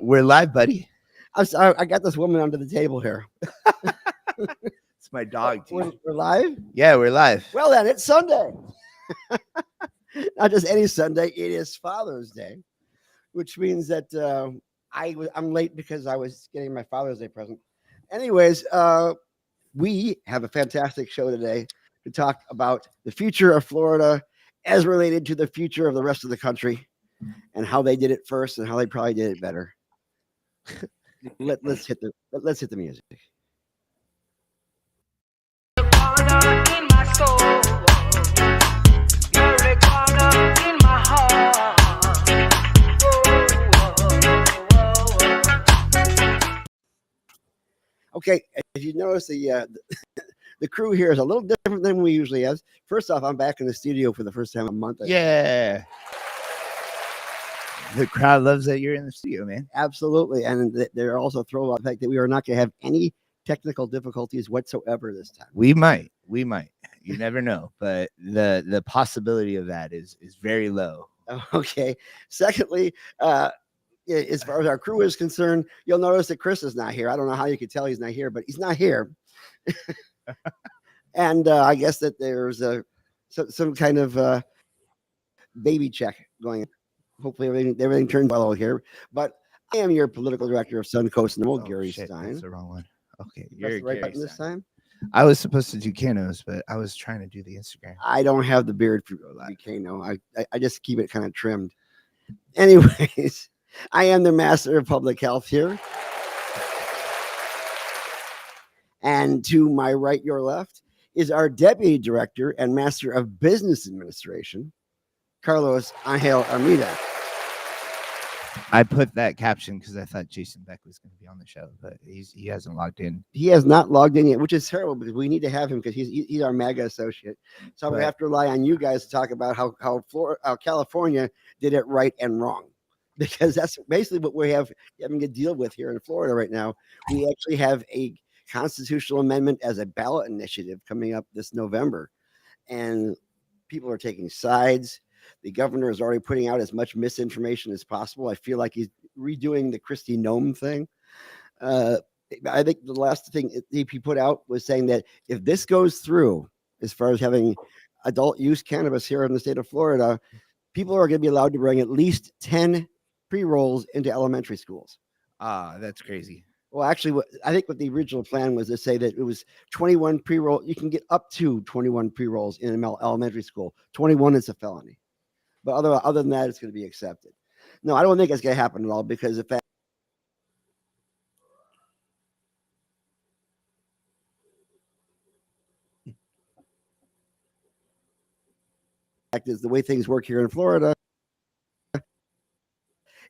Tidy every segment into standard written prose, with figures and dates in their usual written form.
We're live, buddy. I got this woman under the table here. It's my dog, too. We're live? Yeah, we're live. Well, then, it's Sunday. Not just any Sunday. It is Father's Day, which means that I'm late because I was getting my Father's Day present. Anyways, we have a fantastic show today to talk about the future of Florida as related to the future of the rest of the country and how they did it first and how they probably did it better. Let's hit the music. Okay, if you notice, the crew here is a little different than we usually have. First off, I'm back in the studio for the first time in a month. Yeah. The crowd loves that you're in the studio, man. Absolutely, and they're also thrilled about the fact that we are not going to have any technical difficulties whatsoever this time. We might. You never know, but the possibility of that is very low. Okay. Secondly, as far as our crew is concerned, you'll notice that Chris is not here. I don't know how you could tell he's not here, but he's not here. And I guess that there's some kind of baby check going on. Hopefully everything turns well over here. But I am your political director of Suncoast and Gary shit, Stein. that's the wrong one. Okay, You're the right button this time. I was supposed to do Canos, but I was trying to do the Instagram. I don't have the beard for Kano. I just keep it kind of trimmed. Anyways, I am the master of public health here. And to my right, your left, is our deputy director and master of business administration, Carlos Angel Armida. I put that caption because I thought Jason Beck was going to be on the show, but he hasn't logged in. He has not logged in yet, which is terrible because we need to have him because he's our mega associate. So we have to rely on you guys to talk about how California did it right and wrong, because that's basically what we have having to deal with here in Florida right now. We actually have a constitutional amendment as a ballot initiative coming up this November, and people are taking sides. The governor is already putting out as much misinformation as possible. I feel like he's redoing the Kristi Noem thing. I think the last thing he put out was saying that if this goes through, as far as having adult use cannabis here in the state of Florida, people are going to be allowed to bring at least 10 pre-rolls into elementary schools. That's crazy. Well, actually, I think what the original plan was to say that it was 21 pre-roll. You can get up to 21 pre-rolls in an elementary school. 21 is a felony. But other than that, it's going to be accepted. No, I don't think it's going to happen at all, because the fact is the way things work here in Florida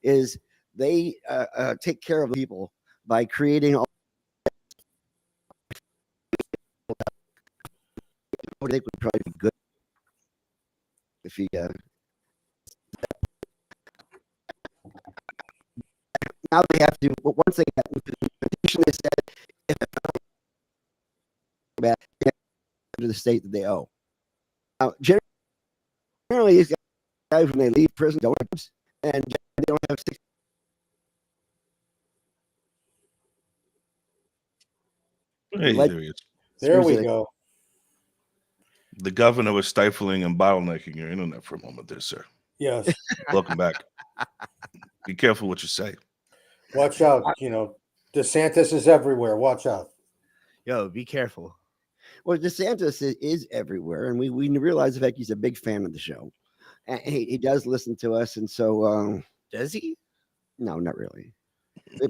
is they take care of people by creating all I think would probably be good if he now they have to, once they get the petition, they said if back to the state that they owe. Now, generally, these guys, when they leave prison, don't have jobs, and they don't have 6. Hey, there he is. There we go. The governor was stifling and bottlenecking your internet for a moment there, sir. Yes. Welcome back. Be careful what you say. Watch out. DeSantis is everywhere. Watch out. Yo, be careful. Well, DeSantis is everywhere, and we realize the fact he's a big fan of the show. And he does listen to us, and so does he? No, not really.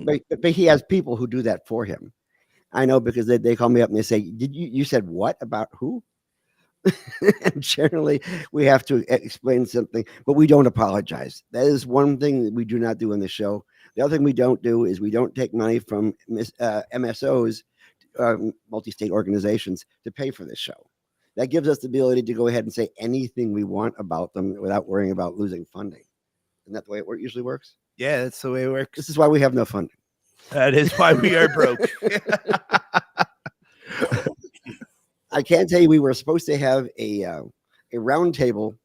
But he has people who do that for him. I know, because they call me up and they say, "Did you said what about who?" And generally, we have to explain something, but we don't apologize. That is one thing that we do not do in the show. The other thing we don't do is we don't take money from MSOs, multi-state organizations, to pay for this show. That gives us the ability to go ahead and say anything we want about them without worrying about losing funding. Isn't that the way it usually works? Yeah, that's the way it works. This is why we have no funding. That is why we are broke. I can tell you, we were supposed to have a round table,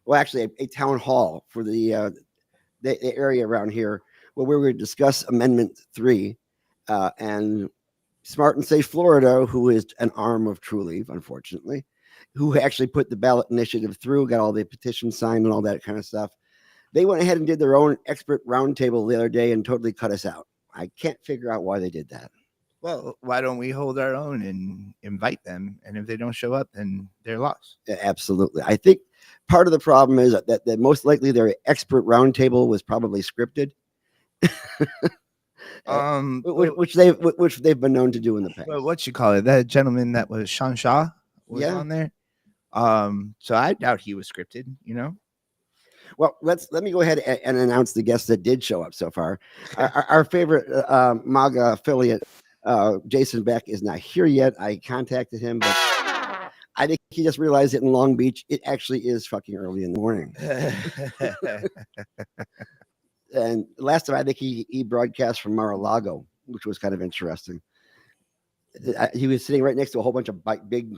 well, actually a town hall for the area around here where we were going to discuss Amendment 3, and Smart and Safe Florida, who is an arm of True Leave, unfortunately, who actually put the ballot initiative through, got all the petitions signed and all that kind of stuff. They went ahead and did their own expert roundtable the other day and totally cut us out. I can't figure out why they did that. Well, why don't we hold our own and invite them? And if they don't show up, then they're lost. Yeah, absolutely. I think part of the problem is that most likely their expert roundtable was probably scripted, which they've been known to do in the past. Well, what you call it? That gentleman that was Sean Shaw was Yeah. on there. So I doubt he was scripted, you know. Well, let me go ahead and announce the guests that did show up so far. Our favorite MAGA affiliate, Jason Beck, is not here yet. I contacted him, but I think he just realized that in Long Beach, it actually is fucking early in the morning. And last time, I think he broadcast from Mar-a-Lago, which was kind of interesting. He was sitting right next to a whole bunch of big.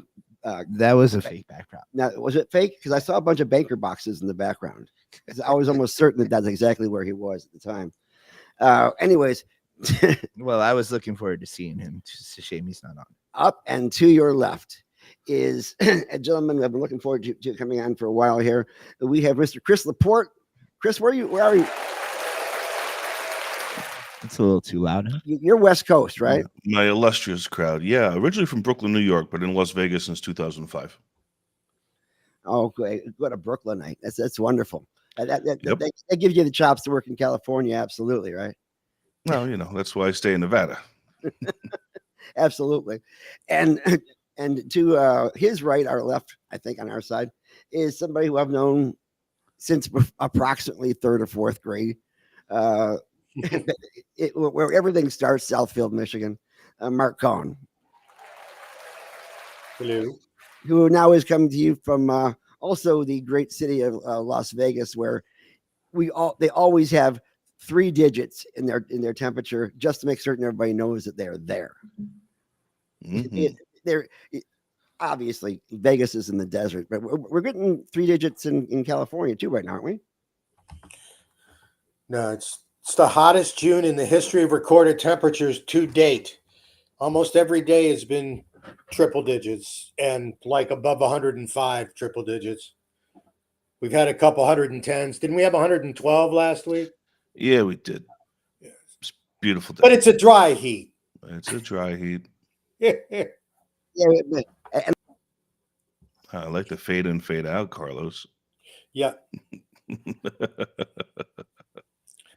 That was a fake backdrop. Now, was it fake? Because I saw a bunch of banker boxes in the background. I was almost certain that that's exactly where he was at the time. Anyways. Well, I was looking forward to seeing him. It's a shame he's not on. Up and to your left is a gentleman I've been looking forward to coming on for a while here. We have Mr. Chris LaPorte. Chris, where are you? It's a little too loud. Huh? You're West Coast, right? My illustrious crowd. Yeah, originally from Brooklyn, New York, but in Las Vegas since 2005. Oh, great. What a Brooklynite. That's wonderful. That gives you the chops to work in California. Absolutely, right? Well, that's why I stay in Nevada. Absolutely. And to his right, our left, I think on our side, is somebody who I've known since approximately third or fourth grade. Where everything starts, Southfield, Michigan. Mark Cohen. Hello. Who now is coming to you from also the great city of Las Vegas, where they always have 3 digits in their temperature just to make certain everybody knows that they're there. Mm-hmm. Obviously Vegas is in the desert, but we're getting 3 digits in California too right now, aren't we? No, it's the hottest June in the history of recorded temperatures to date. Almost every day has been triple digits and like above 105 triple digits. We've had a couple 110s. Didn't we have 112 last week? Yeah, we did. It's a beautiful day. But it's a dry heat. It's a dry heat. Yeah. I like the fade in, fade out, Carlos. Yeah.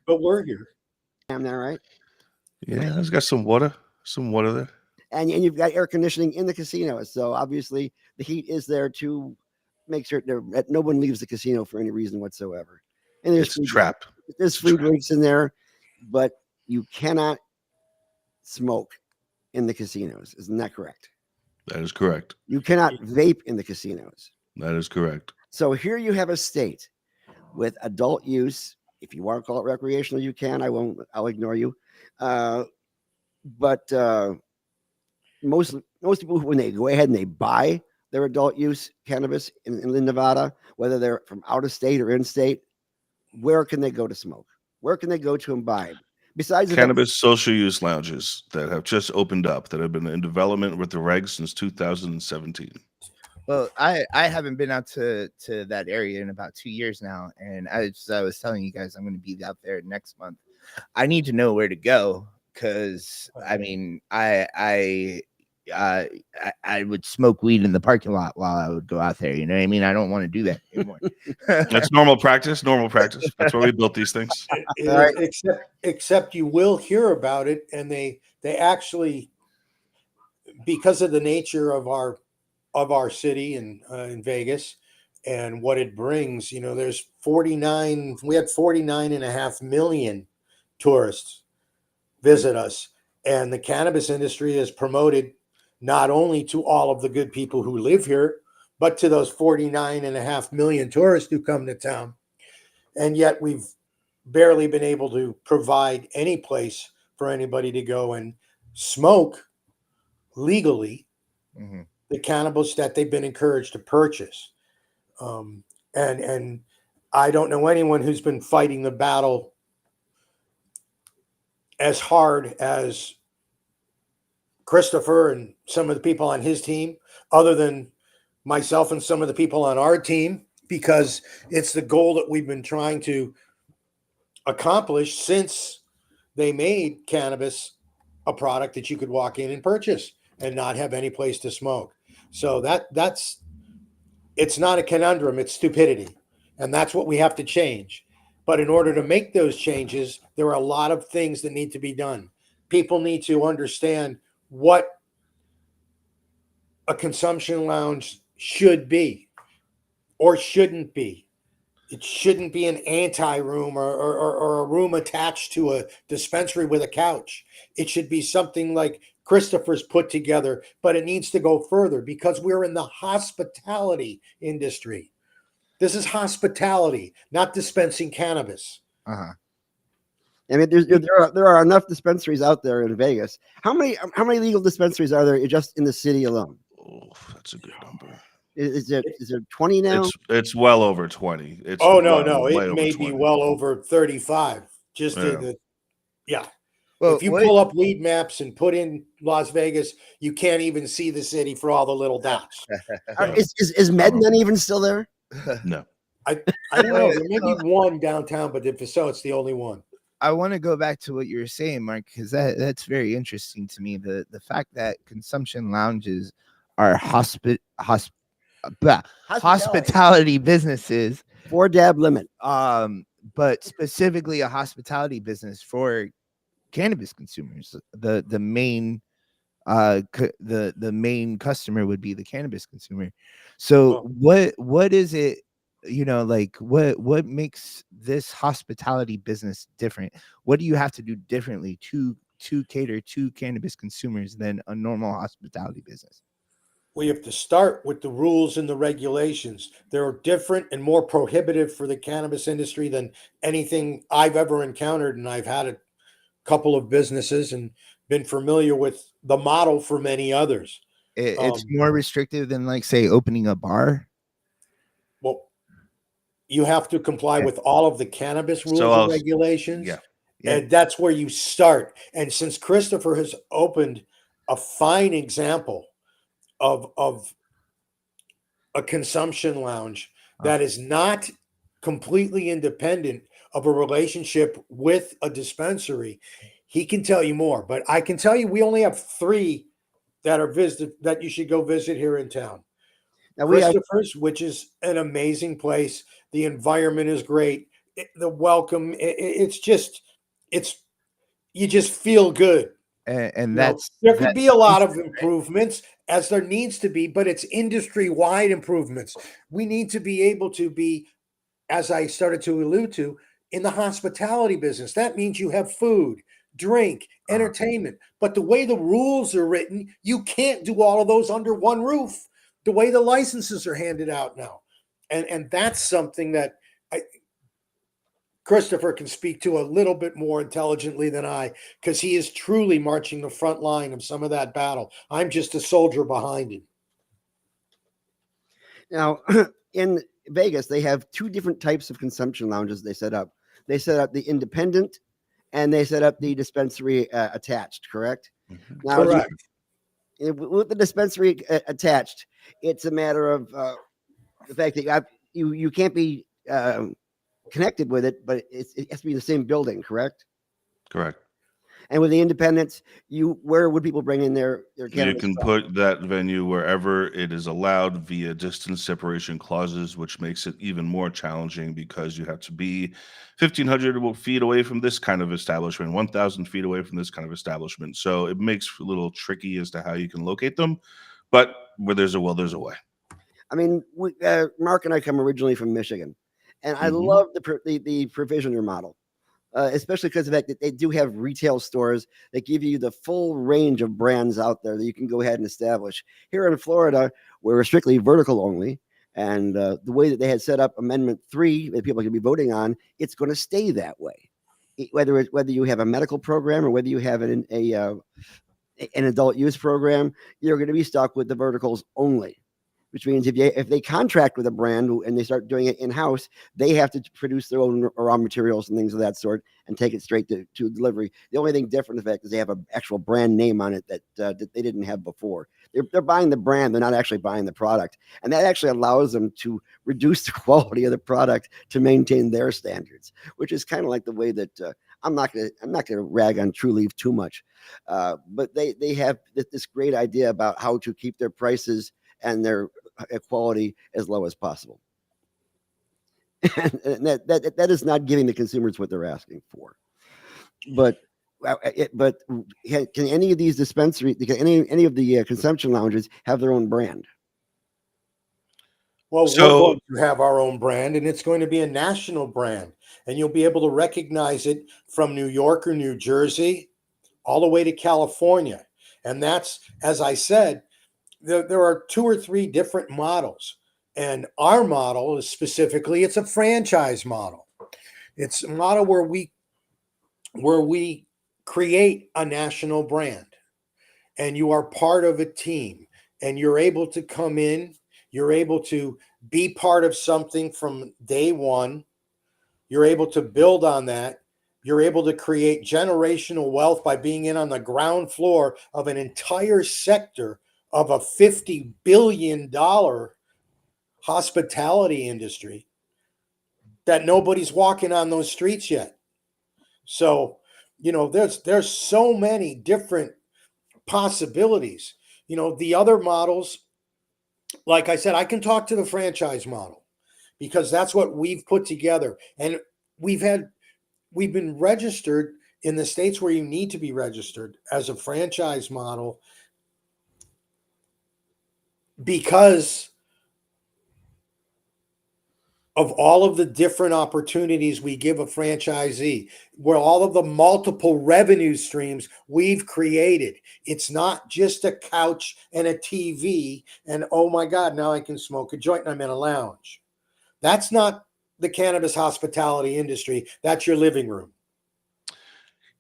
But we're here. I'm there, right? Yeah, it's got some water there. And you've got air conditioning in the casinos. So obviously the heat is there to make sure that no one leaves the casino for any reason whatsoever. And there's trapped. There's free drinks in there, but you cannot smoke in the casinos. Isn't that correct? That is correct. You cannot vape in the casinos. That is correct. So here you have a state with adult use. If you want to call it recreational, you can. I won't. I'll ignore you. But most people, when they go ahead and they buy their adult use cannabis in Nevada, whether they're from out of state or in state, where can they go to smoke? Where can they go to imbibe? Besides cannabis social use lounges that have just opened up, that have been in development with the regs since 2017. Well, I haven't been out to that area in about 2 years now, and as I was telling you guys, I'm going to be out there next month. I need to know where to go because I mean, I would smoke weed in the parking lot while I would go out there. You know what I mean? I don't want to do that anymore. That's normal practice. Normal practice. That's why we built these things. Except you will hear about it, and they actually, because of the nature of our city and in Vegas and what it brings, there's 49. We had 49.5 million tourists visit us, and the cannabis industry is promoted not only to all of the good people who live here, but to those 49.5 million tourists who come to town. And yet we've barely been able to provide any place for anybody to go and smoke legally the cannabis that they've been encouraged to purchase. And I don't know anyone who's been fighting the battle as hard as Christopher and some of the people on his team, other than myself and some of the people on our team, because it's the goal that we've been trying to accomplish since they made cannabis a product that you could walk in and purchase and not have any place to smoke. So that's it's not a conundrum, it's stupidity. And that's what we have to change. But in order to make those changes, there are a lot of things that need to be done. People need to understand what a consumption lounge should be or shouldn't be. It shouldn't be an anti-room or a room attached to a dispensary with a couch. It should be something like Christopher's put together, but it needs to go further because we're in the hospitality industry. This is hospitality, not dispensing cannabis. Uh-huh. I mean, there are enough dispensaries out there in Vegas. How many legal dispensaries are there just in the city alone? Oh, that's a good number. Is there 20 now? It's well over 20. It's no, way it over may 20. be well over 35. Just Yeah. Well, if you pull up lead maps and put in Las Vegas, you can't even see the city for all the little dots. Is Medmen even still there? No. I don't know. There may be one downtown, but if so, it's the only one. I want to go back to what you were saying, Mark, because that's very interesting to me. The fact that consumption lounges are hospitality businesses, 4 dab limit. but specifically a hospitality business for cannabis consumers. The main the main customer would be the cannabis consumer. So what is it, like what makes this hospitality business different? What do you have to do differently to cater to cannabis consumers than a normal hospitality business? We have to start with the rules and the regulations. They're different and more prohibitive for the cannabis industry than anything I've ever encountered. And I've had a couple of businesses and been familiar with the model for many others. It's more restrictive than, like, say, opening a bar. Well, you have to comply with all of the cannabis rules and regulations. Yeah. And that's where you start. And since Christopher has opened a fine example of a consumption lounge that is not completely independent of a relationship with a dispensary, he can tell you more. But I can tell you, we only have 3 that are that you should go visit here in town. Now, Christopher's, which is an amazing place. The environment is great. The welcome, it's you just feel good. And there could be a lot of improvements, as there needs to be, but it's industry-wide improvements. We need to be able to be, as I started to allude to, in the hospitality business. That means you have food, drink, entertainment. But the way the rules are written, you can't do all of those under one roof, the way the licenses are handed out now. And that's something that Christopher can speak to a little bit more intelligently than I, because he is truly marching the front line of some of that battle. I'm just a soldier behind him. Now, in Vegas, they have 2 different types of consumption lounges they set up. They set up the independent and they set up the dispensary attached, correct? Mm-hmm. Now, correct. With the dispensary attached, it's a matter of the fact that you can't be connected with it, but it has to be the same building, correct? Correct. And with the independents, where would people bring in their cannabis? You can put that venue wherever it is allowed via distance separation clauses, which makes it even more challenging because you have to be 1,500 feet away from this kind of establishment, 1,000 feet away from this kind of establishment. So it makes it a little tricky as to how you can locate them. But where there's a will, there's a way. I mean, Mark and I come originally from Michigan, and I love the provisioner model. Especially because of the fact that they do have retail stores that give you the full range of brands out there that you can go ahead and establish. Here in Florida, we're strictly vertical only. And the way that they had set up Amendment 3 that people can be voting on, it's going to stay that way. Whether you have a medical program or whether you have an adult use program, you're going to be stuck with the verticals only. which means if they contract with a brand and they start doing it in-house, they have to produce their own raw materials and things of that sort and take it straight to delivery. The only thing different, in fact, is they have an actual brand name on it that they didn't have before. They're buying the brand, they're not actually buying the product, and that actually allows them to reduce the quality of the product to maintain their standards, which is kind of like the way that I'm not gonna rag on True Leaf too much, but they have this great idea about how to keep their prices and their quality as low as possible. And that is not giving the consumers what they're asking for. But can any of these dispensaries, can any of the consumption lounges have their own brand? Well, we're going to have our own brand, and it's going to be a national brand, and you'll be able to recognize it from New York or New Jersey all the way to California. And that's, as I said, there are 2 or 3 different models, and our model is specifically, it's a franchise model. It's a model where we create a national brand, and you are part of a team, and you're able to come in, you're able to be part of something from day one, you're able to build on that. You're able to create generational wealth by being in on the ground floor of an entire sector of a $50 billion hospitality industry that nobody's walking on those streets yet. So, there's so many different possibilities. The other models, like I said, I can talk to the franchise model because that's what we've put together. And we've been registered in the states where you need to be registered as a franchise model because of all of the different opportunities we give a franchisee, where all of the multiple revenue streams we've created. It's not just a couch and a TV and, oh my God, now I can smoke a joint and I'm in a lounge. That's not the cannabis hospitality industry. That's your living room.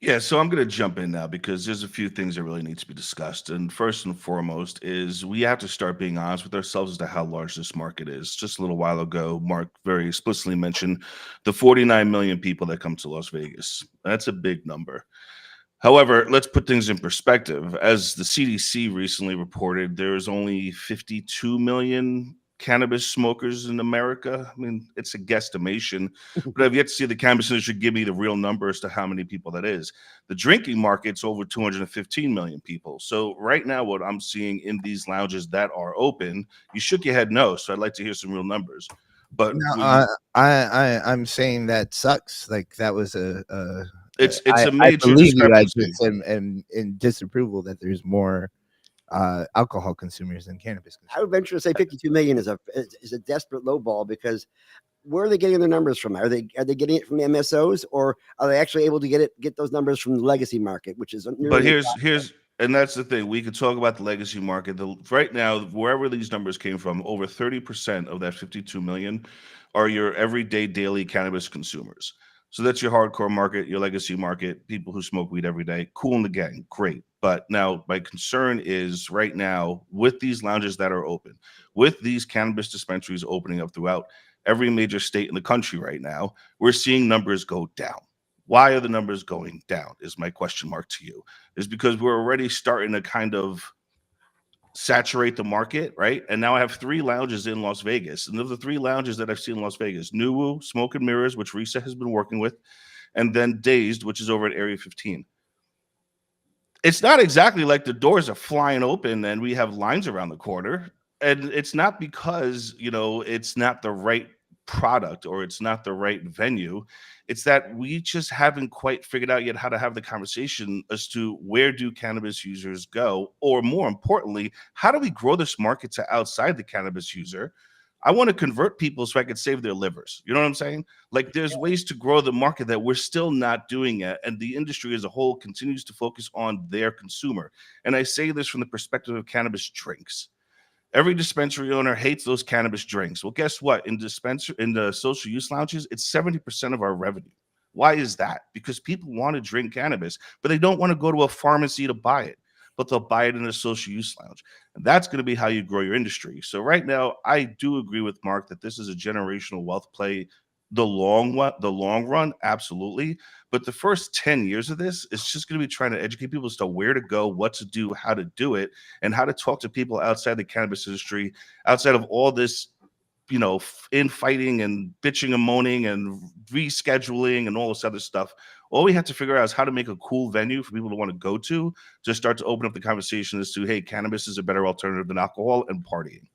Yeah, so I'm going to jump in now because there's a few things that really need to be discussed. And first and foremost is we have to start being honest with ourselves as to how large this market is. Just a little while ago, Mark very explicitly mentioned the 49 million people that come to Las Vegas. That's a big number. However, let's put things in perspective. As the CDC recently reported, there's only 52 million cannabis smokers in America. I mean, it's a guesstimation, but I've yet to see the cannabis industry give me the real number as to how many people that is. The drinking market's over 215 million people. So right now, what I'm seeing in these lounges that are open, you shook your head no. So I'd like to hear some real numbers. But No, I'm saying that sucks. Like that was it's I a major believe you. I discrepancy. just am in disapproval that there's more alcohol consumers than cannabis consumers. I would venture to say 52 million is a desperate lowball because where are they getting their numbers from? Are they getting it from the MSOs, or are they actually able to get those numbers from the legacy market, which is But here's and that's the thing. We could talk about the legacy market. Right now, wherever these numbers came from, over 30% of that 52 million are your everyday daily cannabis consumers. So that's your hardcore market, your legacy market, people who smoke weed every day. Cool in the gang, great. But now my concern is right now with these lounges that are open, with these cannabis dispensaries opening up throughout every major state in the country right now, we're seeing numbers go down. Why are the numbers going down is my question mark to you. Is because we're already starting to kind of saturate the market, right? And now I have 3 lounges in Las Vegas. And of the 3 lounges that I've seen in Las Vegas, Nuwu, Smoke and Mirrors, which Risa has been working with, and then Dazed, which is over at Area 15. It's not exactly like the doors are flying open and we have lines around the corner. And it's not because, it's not the right product or it's not the right venue. It's that we just haven't quite figured out yet how to have the conversation as to where do cannabis users go, or more importantly, how do we grow this market to outside the cannabis user? I want to convert people so I could save their livers. You know what I'm saying? Like there's ways to grow the market that we're still not doing it. And the industry as a whole continues to focus on their consumer. And I say this from the perspective of cannabis drinks. Every dispensary owner hates those cannabis drinks. Well, guess what? In the social use lounges, it's 70% of our revenue. Why is that? Because people want to drink cannabis, but they don't want to go to a pharmacy to buy it. but they'll buy it in a social use lounge. And that's going to be how you grow your industry. So right now, I do agree with Mark that this is a generational wealth play. The long run, absolutely. But the first 10 years of this is just going to be trying to educate people as to where to go, what to do, how to do it, and how to talk to people outside the cannabis industry, outside of all this, infighting and bitching and moaning and rescheduling and all this other stuff. All we have to figure out is how to make a cool venue for people to want to go to start to open up the conversation as to, hey, cannabis is a better alternative than alcohol and partying.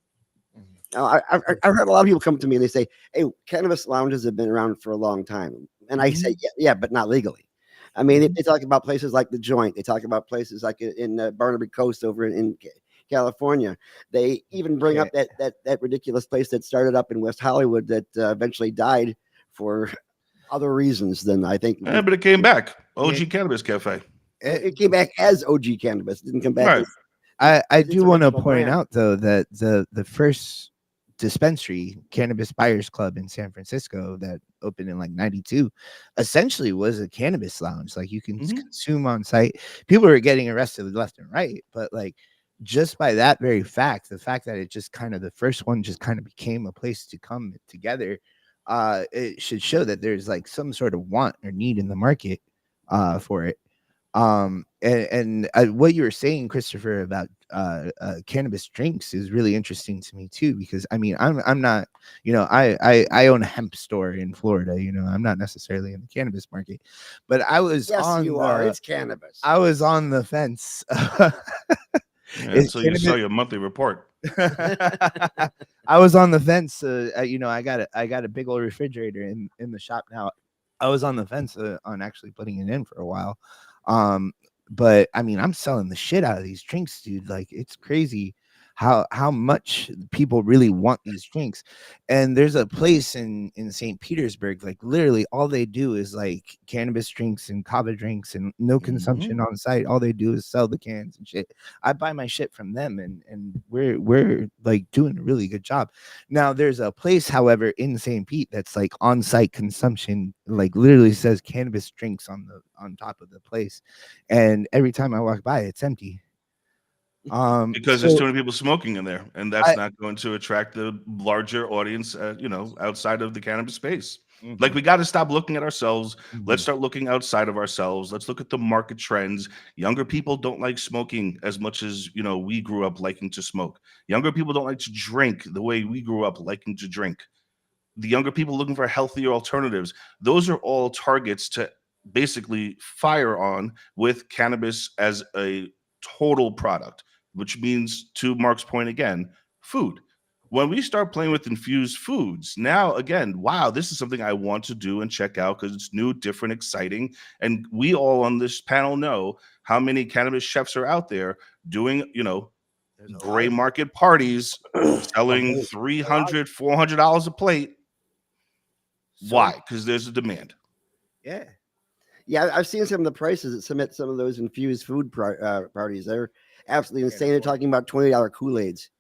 I've heard a lot of people come to me and they say, "Hey, cannabis lounges have been around for a long time," and I say, "Yeah, but not legally." I mean, they talk about places like the Joint. They talk about places like in Barnaby Coast over in California. They even bring up that ridiculous place that started up in West Hollywood that eventually died for other reasons than I think. Yeah, but it came back. OG Cannabis Cafe. It came back as OG Cannabis. It didn't come back. Right. I do want to point out though that the first dispensary, Cannabis Buyers Club in San Francisco, that opened in like 92, essentially was a cannabis lounge. Like you can consume on site. People were getting arrested left and right, but like just by that very fact, the fact that it just kind of the first one just kind of became a place to come together, it should show that there's like some sort of want or need in the market for it. And what you were saying, Christopher, about cannabis drinks is really interesting to me too, because I mean, I'm not, I own a hemp store in Florida. I'm not necessarily in the cannabis market, but I was it's cannabis. I was on the fence. So you saw your monthly report. I was on the fence. I got a big old refrigerator in the shop now. I was on the fence on actually putting it in for a while. But I mean, I'm selling the shit out of these drinks, dude. Like it's crazy how much people really want these drinks. And there's a place in St. Petersburg, like literally all they do is like cannabis drinks and kava drinks and no consumption on site. All they do is sell the cans and shit. I buy my shit from them, and we're like doing a really good job. Now there's a place, however, in St. Pete that's like on-site consumption, like literally says cannabis drinks on top of the place, and every time I walk by, it's empty. Because there's too many people smoking in there, and that's not going to attract the larger audience, outside of the cannabis space. Like we got to stop looking at ourselves. Let's start looking outside of ourselves. Let's look at the market trends. Younger people don't like smoking as much as we grew up liking to smoke. Younger people don't like to drink the way we grew up liking to drink. The younger people looking for healthier alternatives. Those are all targets to basically fire on with cannabis as a total product, which means, to Mark's point again, food. When we start playing with infused foods, now again, wow, this is something I want to do and check out because it's new, different, exciting. And we all on this panel know how many cannabis chefs are out there doing, gray market parties, selling $300, $400 a plate. Why? Because there's a demand. Yeah, I've seen some of the prices that submit some of those infused food parties. They're absolutely insane. They're talking about $20 Kool-Aids.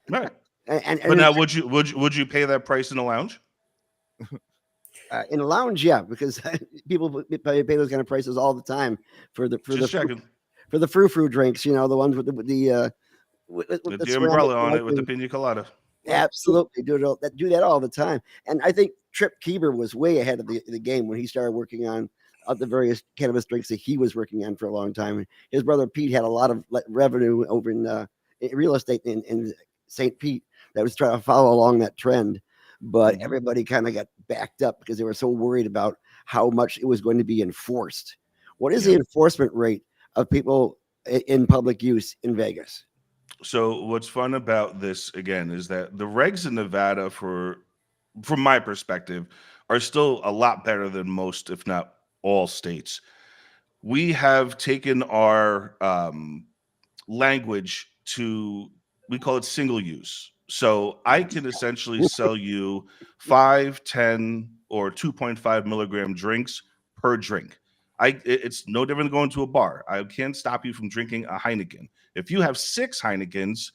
Right. But now, would you pay that price in a lounge? In a lounge, yeah, because people pay those kind of prices all the time for the frou-frou drinks. The ones with the umbrella on it with the pina colada. Absolutely, do that all the time. And I think Trip Kieber was way ahead of the game when he started working on the various cannabis drinks that he was working on for a long time. His brother Pete had a lot of revenue over in real estate in St. Pete that was trying to follow along that trend. But everybody kind of got backed up because they were so worried about how much it was going to be enforced. What is the enforcement rate of people in public use in Vegas? So what's fun about this, again, is that the regs in Nevada, from my perspective, are still a lot better than most, if not all, states. We have taken our language to, we call it single use. So I can essentially sell you 5, 10, or 2.5 milligram drinks per drink. It's no different than going to a bar. I can't stop you from drinking a Heineken. If you have 6 Heinekens,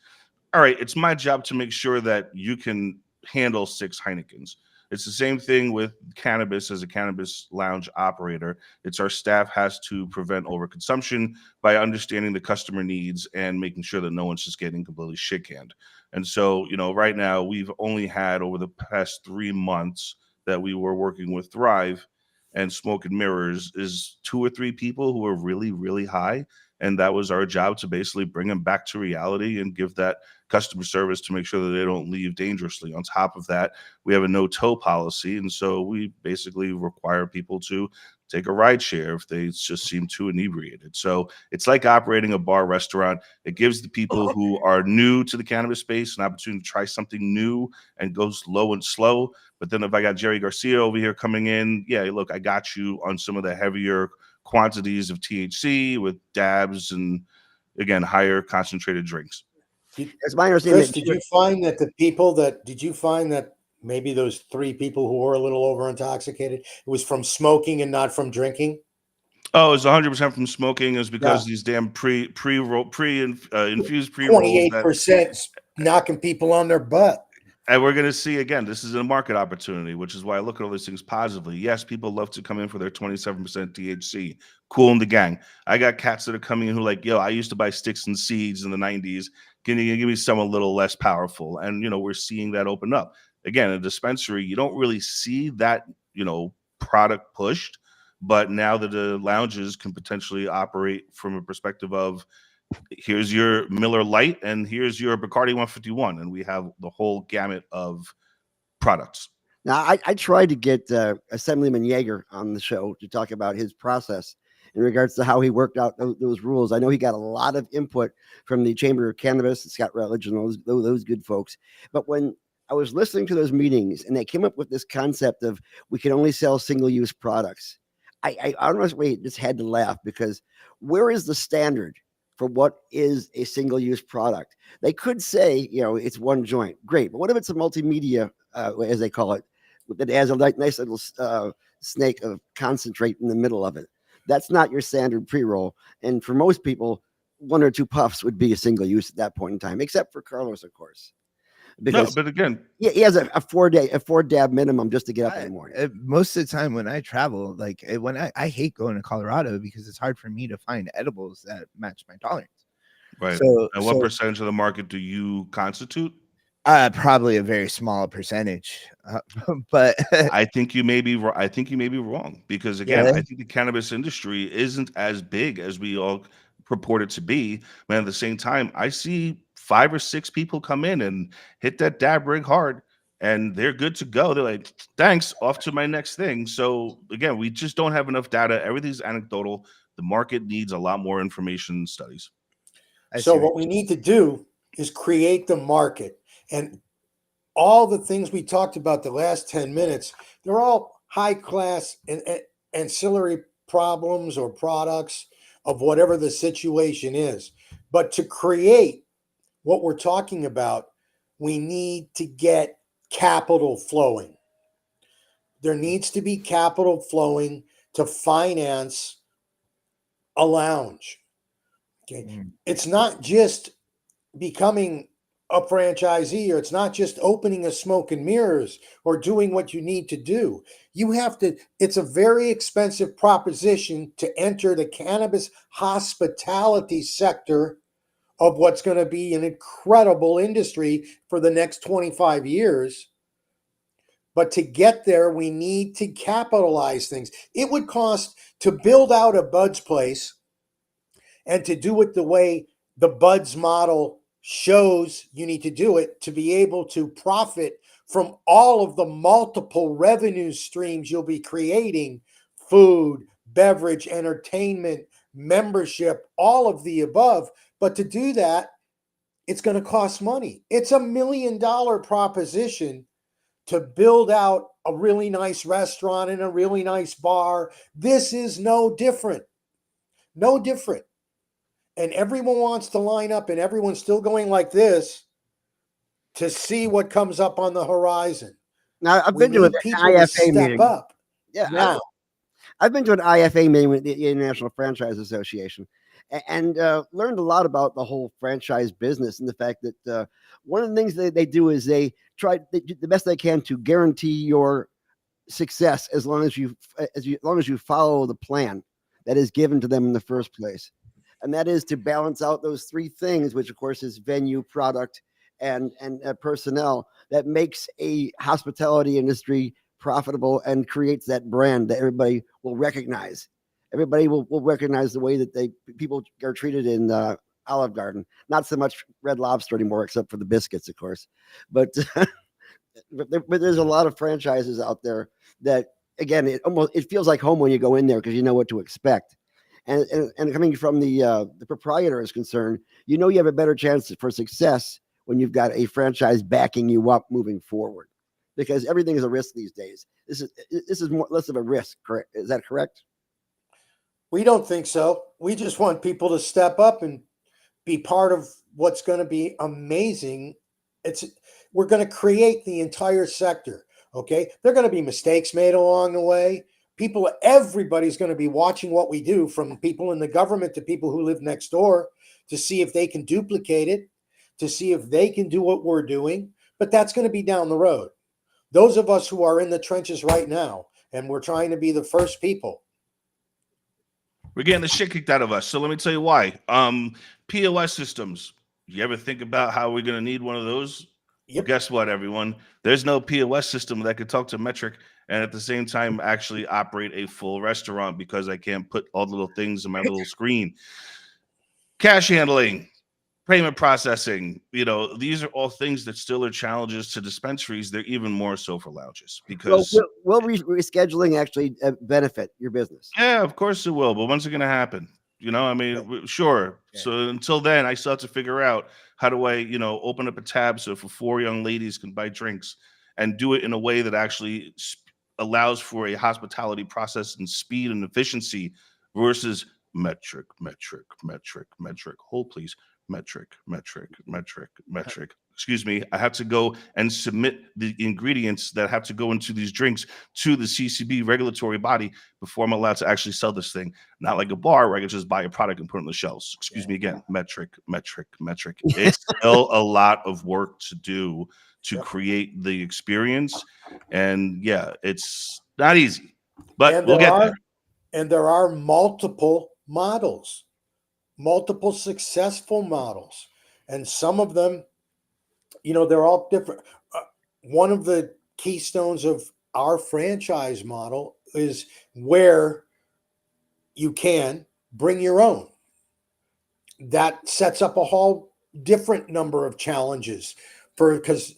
all right, it's my job to make sure that you can handle 6 Heinekens. It's the same thing with cannabis. As a cannabis lounge operator, it's our staff has to prevent overconsumption by understanding the customer needs and making sure that no one's just getting completely shit canned. And so, right now we've only had over the past 3 months that we were working with Thrive and Smoke and Mirrors is 2 or 3 people who are really, really high. And that was our job, to basically bring them back to reality and give that customer service to make sure that they don't leave dangerously. On top of that, we have a no-tow policy. And so we basically require people to take a ride share if they just seem too inebriated. So it's like operating a bar restaurant. It gives the people who are new to the cannabis space an opportunity to try something new and go slow and slow. But then if I got Jerry Garcia over here coming in, yeah, look, I got you on some of the heavier quantities of THC with dabs and, again, higher concentrated drinks. It's my understanding. Chris, did you find that maybe those 3 people who were a little over intoxicated, it was from smoking and not from drinking? Oh, it's 100% from smoking. Is because these damn infused pre-rolls 28% knocking people on their butt. And we're going to see, again, this is a market opportunity, which is why I look at all these things positively. Yes, people love to come in for their 27% THC. Cool in the gang. I got cats that are coming in who like, yo, I used to buy sticks and seeds in the 90s. Can you give me some a little less powerful? And, we're seeing that open up. Again, a dispensary, you don't really see that, product pushed. But now that the lounges can potentially operate from a perspective of, here's your Miller Lite and here's your Bacardi 151, and we have the whole gamut of products. Now, I tried to get Assemblyman Yeager on the show to talk about his process in regards to how he worked out those rules. I know he got a lot of input from the Chamber of Cannabis, Scott Rutledge, and those good folks. But when I was listening to those meetings and they came up with this concept of we can only sell single-use products, I honestly just had to laugh, because where is the standard for what is a single-use product? They could say, it's one joint. Great. But what if it's a multimedia, as they call it, that has a nice little snake of concentrate in the middle of it? That's not your standard pre-roll. And for most people, 1 or 2 puffs would be a single use at that point in time, except for Carlos, of course. Because, no, but again, he has a 4 dab minimum just to get up in the morning. Most of the time when I travel, like when I hate going to Colorado because it's hard for me to find edibles that match my tolerance. Right. And what percentage of the market do you constitute? Probably a very small percentage, but I think you may be wrong, because again, I think the cannabis industry isn't as big as we all purport it to be. Man, at the same time, I see 5 or 6 people come in and hit that dab rig hard, and they're good to go. They're like, thanks, off to my next thing. So again, we just don't have enough data. Everything's anecdotal. The market needs a lot more information and studies. So what we need to do is create the market. And all the things we talked about the last 10 minutes, they're all high class and ancillary problems or products of whatever the situation is. But to create what we're talking about, we need to get capital flowing. There needs to be capital flowing to finance a lounge. Okay. It's not just becoming a franchisee, or it's not just opening a Smoke and Mirrors or doing what you need to do. You have to, it's a very expensive proposition to enter the cannabis hospitality sector of what's going to be an incredible industry for the next 25 years. But to get there, we need to capitalize things. It would cost to build out a Buds place and to do it the way the Buds model shows you need to do it, to be able to profit from all of the multiple revenue streams you'll be creating: food, beverage, entertainment, membership, all of the above. But to do that, it's going to cost money. It's $1 million proposition to build out a really nice restaurant and a really nice bar. This is no different. No different. And everyone wants to line up, and everyone's still going like this to see what comes up on the horizon. Now, I've been to an IFA meeting. Up. Yeah, now. I've been to an IFA meeting with the International Franchise Association, and learned a lot about the whole franchise business and the fact that one of the things they do is they try the best they can to guarantee your success as long as you follow the plan that is given to them in the first place, and that is to balance out those three things, which of course is venue, product, and personnel, that makes a hospitality industry profitable and creates that brand that everybody will recognize. Everybody will recognize the way that people are treated in Olive Garden. Not so much Red Lobster anymore, except for the biscuits, of course. But but there's a lot of franchises out there that, again, it feels like home when you go in there because you know what to expect. And coming from the proprietor is concerned, you know you have a better chance for success when you've got a franchise backing you up moving forward, because everything is a risk these days. This is less of a risk, correct? Is that correct? We don't think so. We just want people to step up and be part of what's going to be amazing. We're going to create the entire sector. Okay. There are going to be mistakes made along the way. Everybody's going to be watching what we do, from people in the government to people who live next door, to see if they can duplicate it, to see if they can do what we're doing. But that's going to be down the road. Those of us who are in the trenches right now, and we're trying to be the first people, we're getting the shit kicked out of us. So let me tell you why. POS systems. You ever think about how we're going to need one of those? Yep. Well, guess what, everyone? There's no POS system that could talk to Metric and at the same time actually operate a full restaurant, because I can't put all the little things in my little screen. Cash handling, payment processing, these are all things that still are challenges to dispensaries. They're even more so for lounges, because will rescheduling actually benefit your business? Yeah, of course it will. But when's it going to happen? Sure. Yeah. So until then, I still have to figure out how do I, open up a tab so for 4 young ladies can buy drinks, and do it in a way that actually allows for a hospitality process and speed and efficiency versus metric. Hold, please. Metric. Excuse me. I have to go and submit the ingredients that have to go into these drinks to the CCB regulatory body before I'm allowed to actually sell this thing. Not like a bar where I can just buy a product and put it on the shelves. Excuse me again. Metric. It's still a lot of work to do to create the experience. And yeah, it's not easy, but we'll get there. And there are multiple models, multiple successful models. And some of them, they're all different. One of the keystones of our franchise model is where you can bring your own. That sets up a whole different number of challenges, because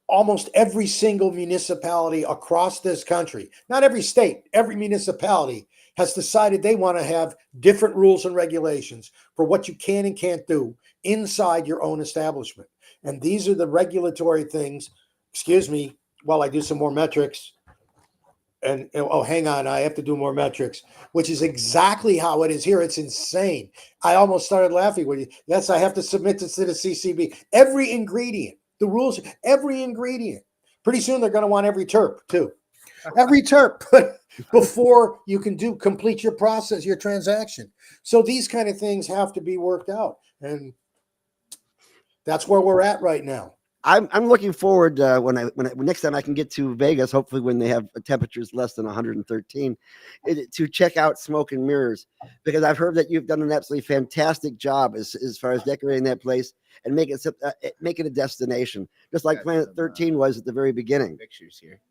almost every single municipality across this country, not every state, every municipality has decided they want to have different rules and regulations for what you can and can't do inside your own establishment. And these are the regulatory things. Excuse me while I do some more metrics. And hang on, I have to do more metrics, which is exactly how it is here. It's insane. I almost started laughing when yes, I have to submit this to the CCB. Every ingredient, the rules, every ingredient. Pretty soon they're going to want every terp too. Every terp before you can complete your process, your transaction. So these kind of things have to be worked out. And that's where we're at right now. I'm looking forward when next time I can get to Vegas, hopefully when they have temperatures less than 113, to check out Smoke and Mirrors, because I've heard that you've done an absolutely fantastic job as far as decorating that place and make it a destination, just like Planet 13 was at the very beginning. Pictures here.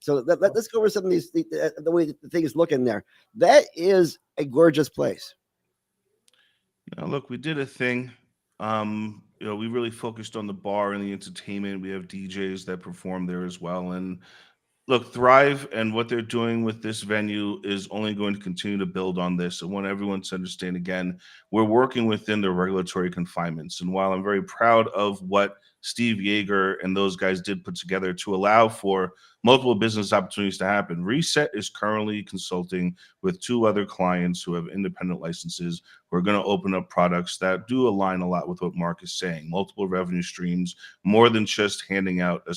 So let's go over some of these the way the things look in there. That is a gorgeous place. Look, we did a thing. We really focused on the bar and the entertainment. We have DJs that perform there as well. And look, Thrive and what they're doing with this venue is only going to continue to build on this. I want everyone to understand, again, we're working within the regulatory confinements. And while I'm very proud of what Steve Yeager and those guys did put together to allow for multiple business opportunities to happen, Reset is currently consulting with 2 other clients who have independent licenses. We're going to open up products that do align a lot with what Mark is saying, multiple revenue streams, more than just handing out a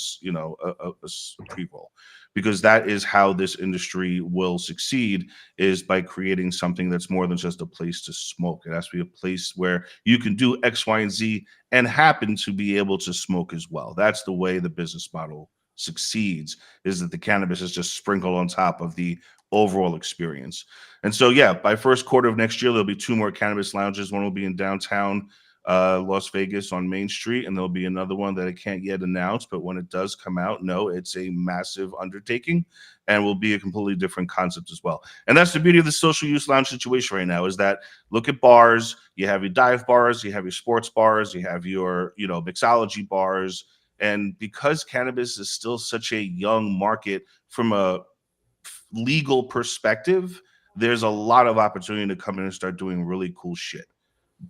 pre-roll. because that is how this industry will succeed, is by creating something that's more than just a place to smoke. It has to be a place where you can do X, Y, and Z and happen to be able to smoke as well. That's the way the business model succeeds, is that the cannabis is just sprinkled on top of the overall experience. And so, yeah, by first quarter of next year, there'll be 2 more cannabis lounges. One will be in downtown Las Vegas on Main Street, and there'll be another one that I can't yet announce, but when it does come out, no, it's a massive undertaking and will be a completely different concept as well. And that's the beauty of the social use lounge situation right now, is that look at bars, you have your dive bars, you have your sports bars, you have your, mixology bars. And because cannabis is still such a young market from a legal perspective, there's a lot of opportunity to come in and start doing really cool shit.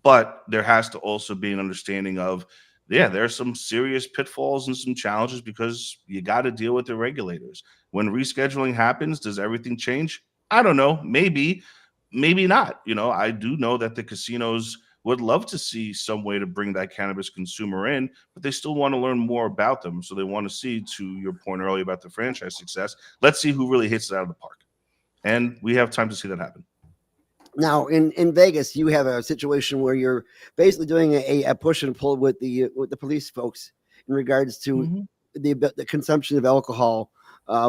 But there has to also be an understanding of, yeah, there are some serious pitfalls and some challenges, because you got to deal with the regulators. When rescheduling happens, does everything change? I don't know. Maybe, maybe not. I do know that the casinos would love to see some way to bring that cannabis consumer in, but they still want to learn more about them. So they want to see, to your point earlier about the franchise success, let's see who really hits it out of the park. And we have time to see that happen. Now, in Vegas, you have a situation where you're basically doing a push and pull with the police folks in regards to the consumption of alcohol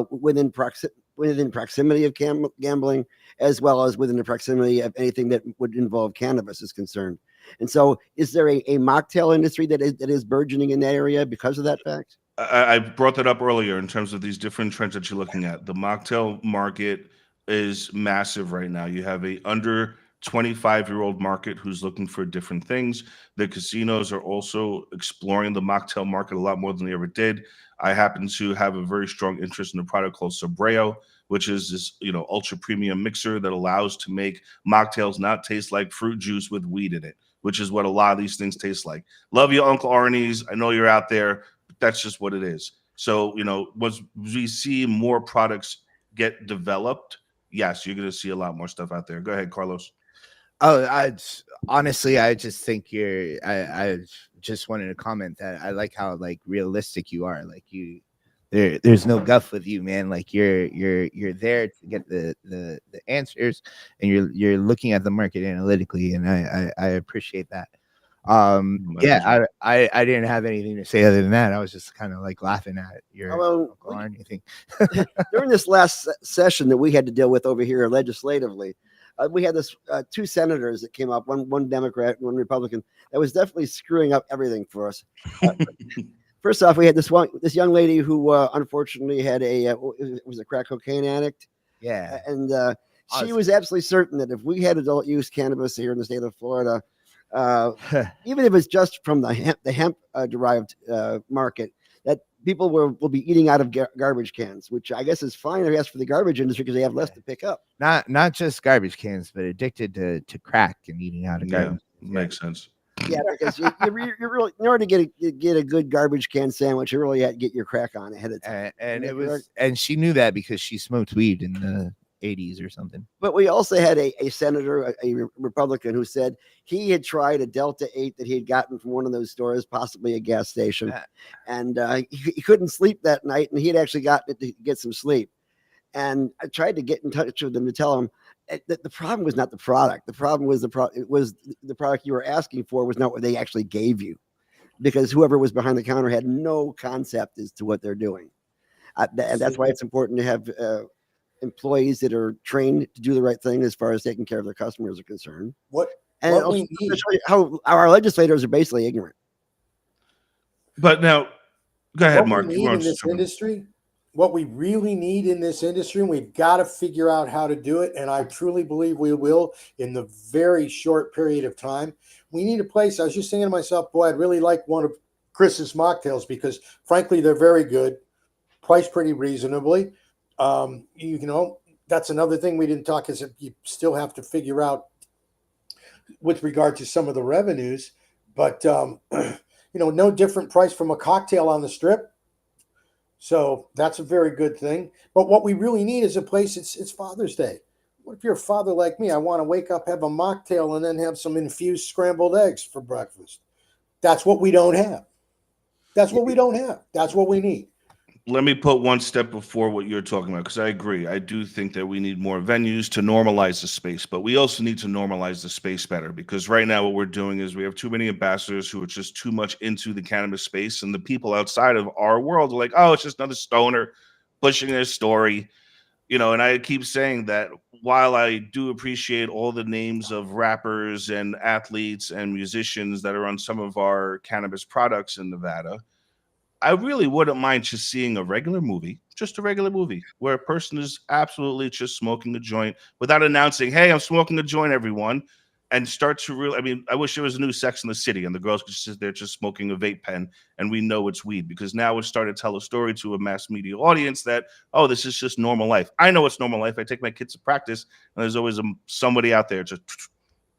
within proximity of gambling, as well as within the proximity of anything that would involve cannabis is concerned. And so, is there a mocktail industry that is burgeoning in that area because of that fact? I brought that up earlier in terms of these different trends that you're looking at. The mocktail market is massive right now. You have a under 25-year-old market who's looking for different things. The casinos are also exploring the mocktail market a lot more than they ever did. I happen to have a very strong interest in a product called Sobreo, which is this, ultra premium mixer that allows to make mocktails not taste like fruit juice with weed in it, which is what a lot of these things taste like. Love you, Uncle Arnie's. I know you're out there, but that's just what it is. So, once we see more products get developed, yes, you're going to see a lot more stuff out there. Go ahead, Carlos. Oh, honestly, I just think I just wanted to comment that I like how realistic you are. Like there's no guff with you, man. Like you're there to get the answers, and you're looking at the market analytically, and I appreciate that. Yeah, I didn't have anything to say other than that. I was just kind of laughing at your uncle or anything. During this last session that we had to deal with over here legislatively, we had this 2 senators that came up, one Democrat and one Republican, that was definitely screwing up everything for us. First off, we had this young lady who unfortunately had was a crack cocaine addict. Yeah, and she was absolutely certain that if we had adult use cannabis here in the state of Florida, even if it's just from the hemp derived market, that people will be eating out of garbage cans, which I guess is fine, I guess, for the garbage industry because they have less to pick up. Not just garbage cans, but addicted to crack and eating out of garbage. Makes sense. Yeah, because you really, in order to get a good garbage can sandwich, you really had to get your crack on ahead of time. And she knew that because she smoked weed in the 80s or something. But we also had a senator, a Republican, who said he had tried a Delta 8 that he had gotten from one of those stores, possibly a gas station, and he couldn't sleep that night, and he had actually gotten it to get some sleep. And I tried to get in touch with them to tell him that the problem was not the product. The problem was it was the product you were asking for was not what they actually gave you, because whoever was behind the counter had no concept as to what they're doing. And that's why it's important to have employees that are trained to do the right thing as far as taking care of their customers are concerned. How our legislators are basically ignorant. But now, go ahead, what Mark. We need in this industry, what we really need in this industry, and we've got to figure out how to do it, and I truly believe we will in the very short period of time. We need a place. I was just thinking to myself, boy, I'd really like one of Chris's mocktails because, frankly, they're very good, priced pretty reasonably. That's another thing we didn't talk is that you still have to figure out with regard to some of the revenues, but no different price from a cocktail on the strip. So that's a very good thing. But what we really need is a place. It's Father's Day. What if you're a father like me? I want to wake up, have a mocktail, and then have some infused scrambled eggs for breakfast. That's what we don't have. That's what we don't have. That's what we need. Let me put one step before what you're talking about, because I agree. I do think that we need more venues to normalize the space, but we also need to normalize the space better, because right now what we're doing is we have too many ambassadors who are just too much into the cannabis space, and the people outside of our world are like, oh, it's just another stoner pushing their story. And I keep saying that while I do appreciate all the names of rappers and athletes and musicians that are on some of our cannabis products in Nevada, I really wouldn't mind just seeing a regular movie, just a regular movie where a person is absolutely just smoking a joint without announcing, "Hey, I'm smoking a joint, everyone," and start to really. I mean, I wish there was a new Sex in the City and the girls could just sit there just smoking a vape pen and we know it's weed, because now we're starting to tell a story to a mass media audience that, oh, this is just normal life. I know it's normal life. I take my kids to practice and there's always somebody out there just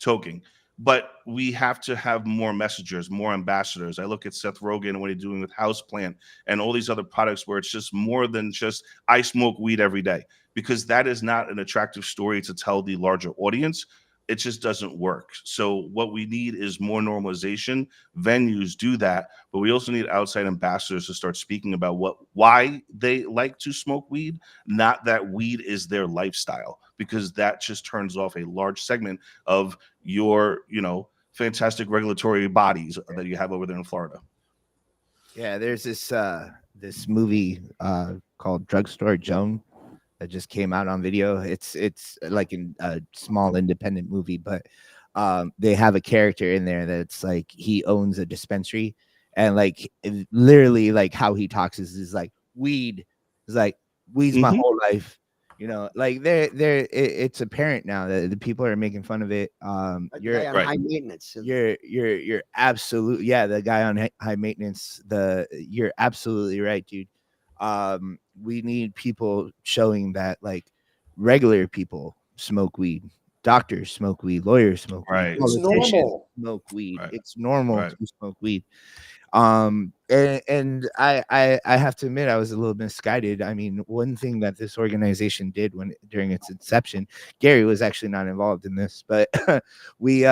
toking. But we have to have more messengers, more ambassadors. I look at Seth Rogen and what he's doing with Houseplant and all these other products where it's just more than just I smoke weed every day, because that is not an attractive story to tell the larger audience. It just doesn't work. So what we need is more normalization. Venues do that, but we also need outside ambassadors to start speaking about why they like to smoke weed, not that weed is their lifestyle, because that just turns off a large segment of your, fantastic regulatory bodies that you have over there in Florida. Yeah, there's this movie called Drugstore Joan that just came out on video. It's like a small independent movie, but they have a character in there that's like he owns a dispensary, and like literally like how he talks is like weed is like weed's my whole life. Like it's apparent now that the people are making fun of it. You're on high maintenance. you're absolutely, yeah, the guy on high maintenance. You're absolutely right, dude. We need people showing that like regular people smoke weed, doctors smoke weed, lawyers smoke weed, Right. It's politicians normal. smoke weed. Right. It's normal Right. to smoke weed. And I have to admit I was a little misguided. I mean, one thing that this organization did during its inception, Gary was actually not involved in this, but we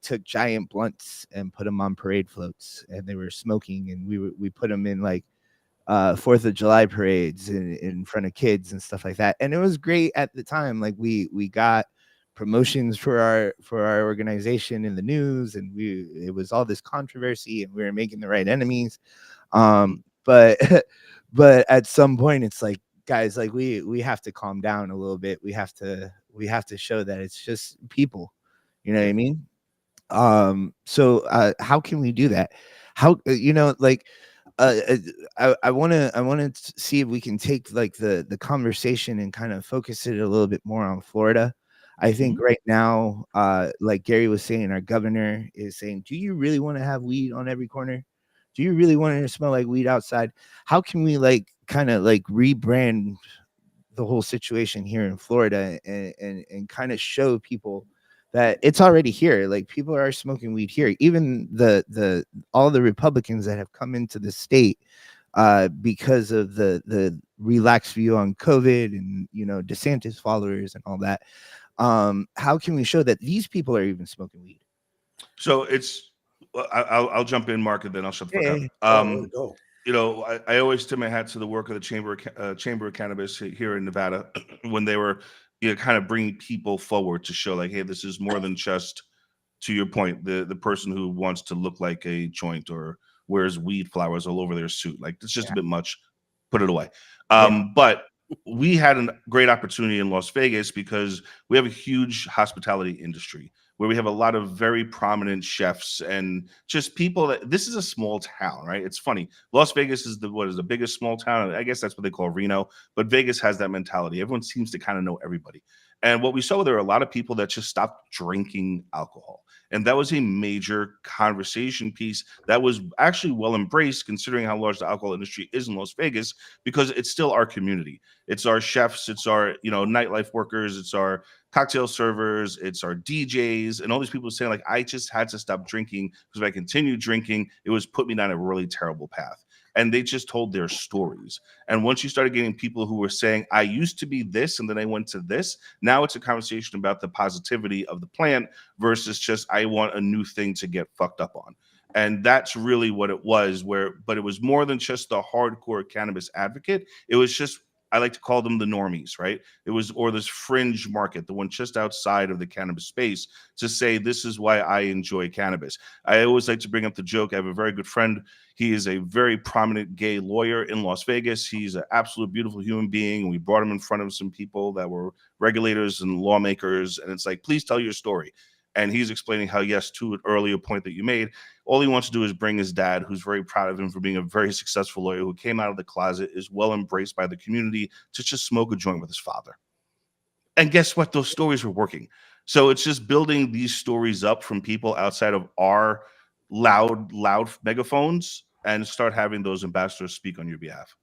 took giant blunts and put them on parade floats, and they were smoking, and we put them in like 4th of July parades in front of kids and stuff like that. And it was great at the time. Like we got promotions for our organization in the news, and it was all this controversy, and we were making the right enemies. But but at some point it's like, guys, like we have to calm down a little bit. We have to show that it's just people. You know what I mean? So how can we do that? How like I want to see if we can take like the conversation and kind of focus it a little bit more on Florida. I think right now, like Gary was saying, our governor is saying, do you really want to have weed on every corner? Do you really want it to smell like weed outside? How can we like kind of like rebrand the whole situation here in Florida and kind of show people that it's already here? Like people are smoking weed here. Even the all the Republicans that have come into the state because of the relaxed view on COVID and DeSantis followers and all that. How can we show that these people are even smoking weed? So I'll jump in, Mark, and then I'll shut the fuck up. Go. I always tip my hat to the work of the Chamber of Cannabis here in Nevada when they were kind of bringing people forward to show like, hey, this is more than just, to your point, the person who wants to look like a joint or wears weed flowers all over their suit. Like it's just a bit much. Put it away. But we had a great opportunity in Las Vegas because we have a huge hospitality industry where we have a lot of very prominent chefs and just people that this is a small town, right? It's funny. Las Vegas is the biggest small town. I guess that's what they call Reno, but Vegas has that mentality. Everyone seems to kind of know everybody. And what we saw, there were a lot of people that just stopped drinking alcohol. And that was a major conversation piece that was actually well embraced considering how large the alcohol industry is in Las Vegas, because it's still our community. It's our chefs, it's our, nightlife workers, it's our cocktail servers, it's our DJs, and all these people saying like, I just had to stop drinking because if I continued drinking, it was put me down a really terrible path. And they just told their stories. And once you started getting people who were saying, I used to be this, and then I went to this, now it's a conversation about the positivity of the plant versus just, I want a new thing to get fucked up on. And that's really what it was, but it was more than just the hardcore cannabis advocate. It was just, I like to call them the normies, right? It was, or this fringe market, the one just outside of the cannabis space, to say, this is why I enjoy cannabis. I always like to bring up the joke. I have a very good friend. He is a very prominent gay lawyer in Las Vegas. He's an absolute beautiful human being. We brought him in front of some people that were regulators and lawmakers. And it's like, please tell your story. And he's explaining how, yes, to an earlier point that you made, all he wants to do is bring his dad, who's very proud of him for being a very successful lawyer, who came out of the closet, is well embraced by the community, to just smoke a joint with his father. And guess what? Those stories were working. So it's just building these stories up from people outside of our loud megaphones, and start having those ambassadors speak on your behalf.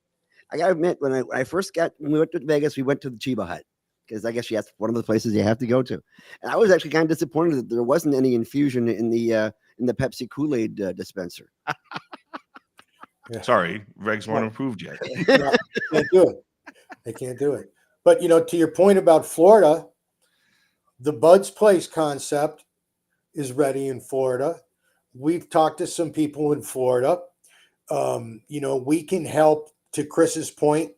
I gotta admit, when we went to Vegas, we went to the Chiba Hut, because I guess that's one of the places you have to go to. And I was actually kind of disappointed that there wasn't any infusion in the Pepsi Kool-Aid dispenser. Yeah. Sorry, regs weren't approved yet. No, they can't do it. They can't do it. But, to your point about Florida, the Bud's Place concept is ready in Florida. We've talked to some people in Florida. We can help, to Chris's point,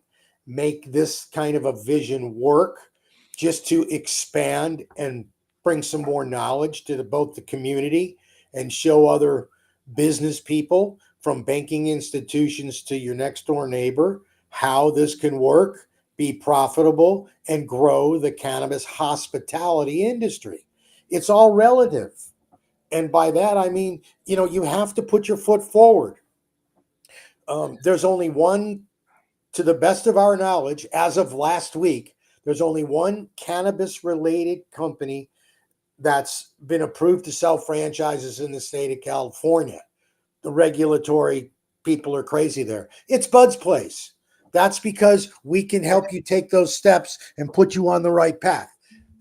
make this kind of a vision work, just to expand and bring some more knowledge to both the community and show other business people, from banking institutions to your next door neighbor, how this can work, be profitable, and grow the cannabis hospitality industry. It's all relative. And by that, I mean, you have to put your foot forward. There's only one, to the best of our knowledge, as of last week, there's only one cannabis-related company that's been approved to sell franchises in the state of California. The regulatory people are crazy there. It's Bud's Place. That's because we can help you take those steps and put you on the right path.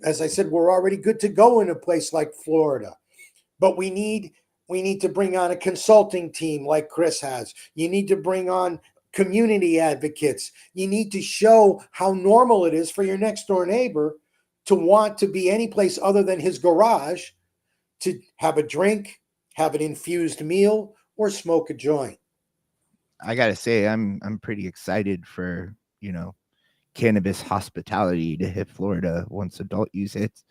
As I said, we're already good to go in a place like Florida, but we need to bring on a consulting team like Chris has. You need to bring on community advocates. You need to show how normal it is for your next door neighbor to want to be any place other than his garage, to have a drink, have an infused meal, or smoke a joint. I gotta say, I'm pretty excited for cannabis hospitality to hit Florida once adult use hits.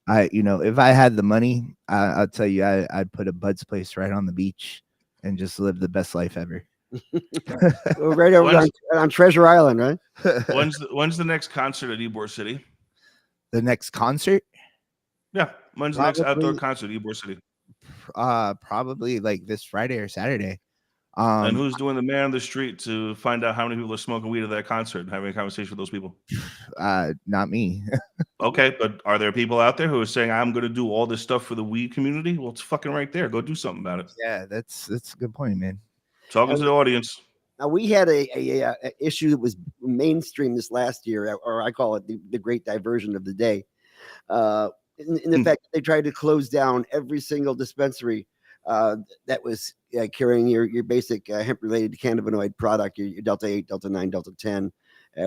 If I had the money, I'll tell you, I'd put a Bud's Place right on the beach and just live the best life ever. We're right over on Treasure Island, right? When's the next concert at Ybor City? The next concert? Yeah, when's the next outdoor concert at Ybor City? Probably like this Friday or Saturday. And who's doing the man on the street to find out how many people are smoking weed at that concert and having a conversation with those people? Not me. Okay, but are there people out there who are saying, I'm going to do all this stuff for the weed community? Well, it's fucking right there. Go do something about it. Yeah, that's a good point, man. Talking to the audience. Now, we had a issue that was mainstream this last year, or I call it the great diversion of the day. In the fact that they tried to close down every single dispensary that was carrying your basic hemp-related cannabinoid product, your Delta 8, Delta 9, Delta 10.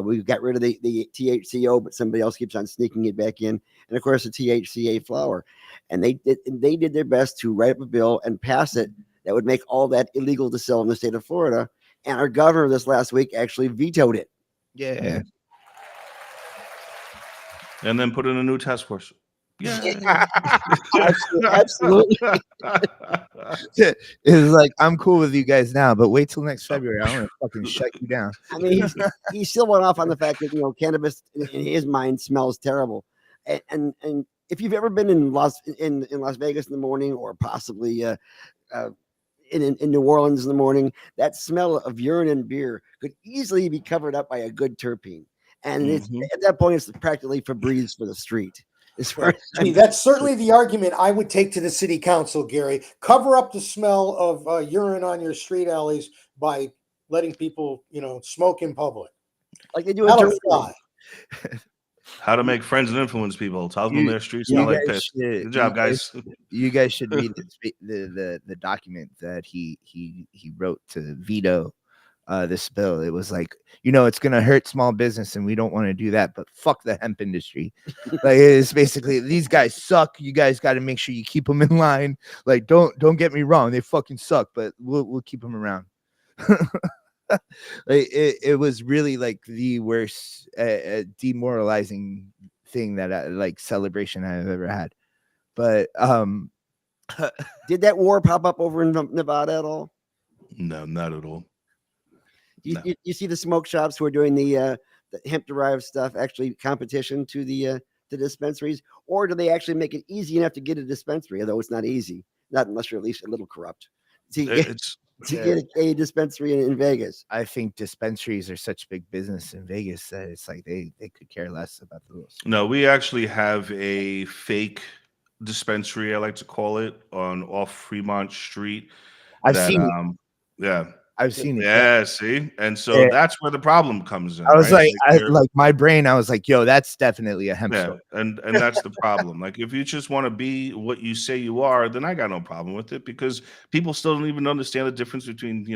We got rid of the THCO, but somebody else keeps on sneaking it back in. And, of course, the THCA flower. And they did their best to write up a bill and pass it that would make all that illegal to sell in the state of Florida. And our governor this last week actually vetoed it. Yeah. And then put in a new task force. Yeah. Absolutely. It's like, I'm cool with you guys now, but wait till next February. I'm gonna fucking shut you down. I mean, he still went off on the fact that cannabis in his mind smells terrible, and if you've ever been in Las Vegas in the morning, or possibly in New Orleans in the morning, that smell of urine and beer could easily be covered up by a good terpene, and it's at that point it's practically Febreze for the street. That's certainly the argument I would take to the city council, Gary. Cover up the smell of urine on your street alleys by letting people, smoke in public, like they do in Germany. How to make friends and influence people. Tell them their streets smell like piss. Good job, guys. You guys should read the document that he wrote to veto this bill. It was like, it's going to hurt small business and we don't want to do that, but fuck the hemp industry. Like, it's basically, these guys suck. You guys got to make sure you keep them in line. Like, don't get me wrong. They fucking suck, but we'll keep them around. Like, it was really like the worst demoralizing thing that like celebration I've ever had. But did that war pop up over in Nevada at all? No, not at all. You see the smoke shops who are doing the hemp derived stuff actually competition to the dispensaries, or do they actually make it easy enough to get a dispensary? Although it's not easy, not unless you're at least a little corrupt. Get a dispensary in Vegas. I think dispensaries are such big business in Vegas that it's like they could care less about the rules. No, we actually have a fake dispensary, I like to call it, off Fremont Street. I've seen it. Yeah. I've seen it. Yeah, see? And so that's where the problem comes in. I was right? like my brain, I was like, yo, that's definitely a hemp store. And that's the problem. Like, if you just want to be what you say you are, then I got no problem with it, because people still don't even understand the difference between,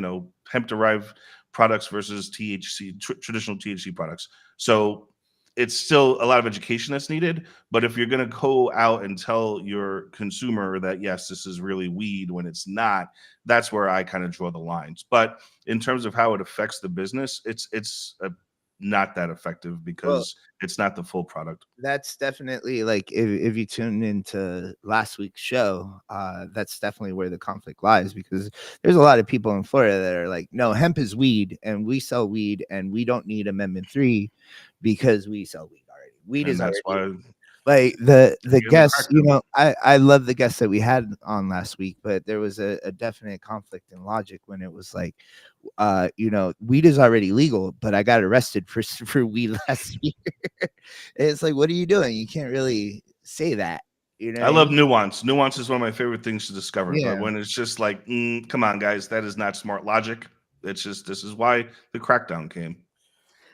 hemp-derived products versus THC, traditional THC products. So it's still a lot of education that's needed. But if you're going to go out and tell your consumer that, yes, this is really weed when it's not, that's where I kind of draw the lines. But in terms of how it affects the business, it's not that effective, because it's not the full product. That's definitely, like, if you tune into last week's show, that's definitely where the conflict lies, because there's a lot of people in Florida that are like, no, hemp is weed and we sell weed and we don't need Amendment 3 because we sell weed already. Weed is already. Why, like, the guests, I love the guests that we had on last week, but there was a definite conflict in logic when it was like, weed is already legal, but I got arrested for weed last year. It's like, what are you doing? You can't really say that. I love nuance. Nuance is one of my favorite things to discover. Yeah. But when it's just like, come on, guys, that is not smart logic. It's just, this is why the crackdown came.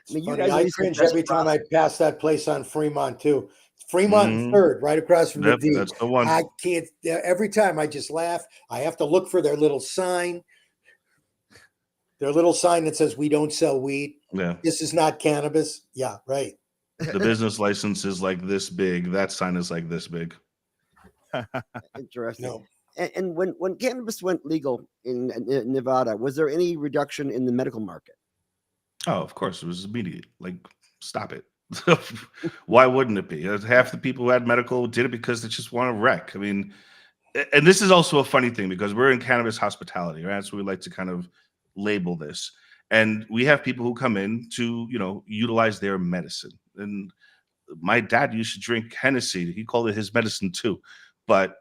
I mean, I cringe every time I pass that place on Fremont too. Fremont and 3rd, right across from the D. That's the one. I can't. Every time I just laugh. I have to look for their little sign. Their little sign that says, "We don't sell weed. Yeah, this is not cannabis." Yeah, right. The business license is like this big. That sign is like this big. Interesting. No. And when cannabis went legal in Nevada, was there any reduction in the medical market? Oh, of course, it was immediate. Like, stop it. Why wouldn't it be? Half the people who had medical did it because they just want to wreck. I mean, and this is also a funny thing, because we're in cannabis hospitality, right? So we like to kind of label this. And we have people who come in to, utilize their medicine. And my dad used to drink Hennessy. He called it his medicine too. But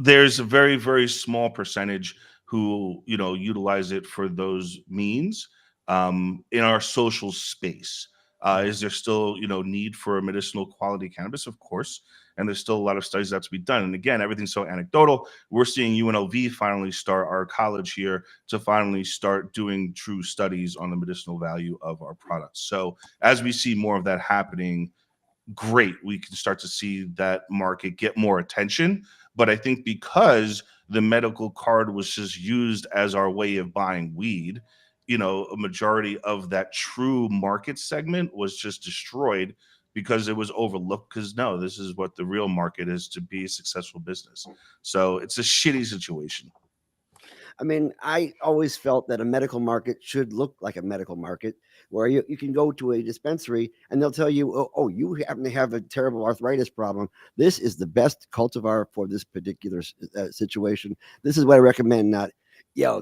there's a very, very small percentage who, utilize it for those means. In our social space, is there still, need for a medicinal quality cannabis? Of course. And there's still a lot of studies that have to be done. And again, everything's so anecdotal. We're seeing UNLV finally start, our college here, to finally start doing true studies on the medicinal value of our products. So as we see more of that happening, great, we can start to see that market get more attention. But I think because the medical card was just used as our way of buying weed, a majority of that true market segment was just destroyed because it was overlooked, because no, this is what the real market is to be a successful business. So it's a shitty situation. I mean, I always felt that a medical market should look like a medical market, where you can go to a dispensary and they'll tell you, oh, you happen to have a terrible arthritis problem. This is the best cultivar for this particular situation. This is what I recommend. Not,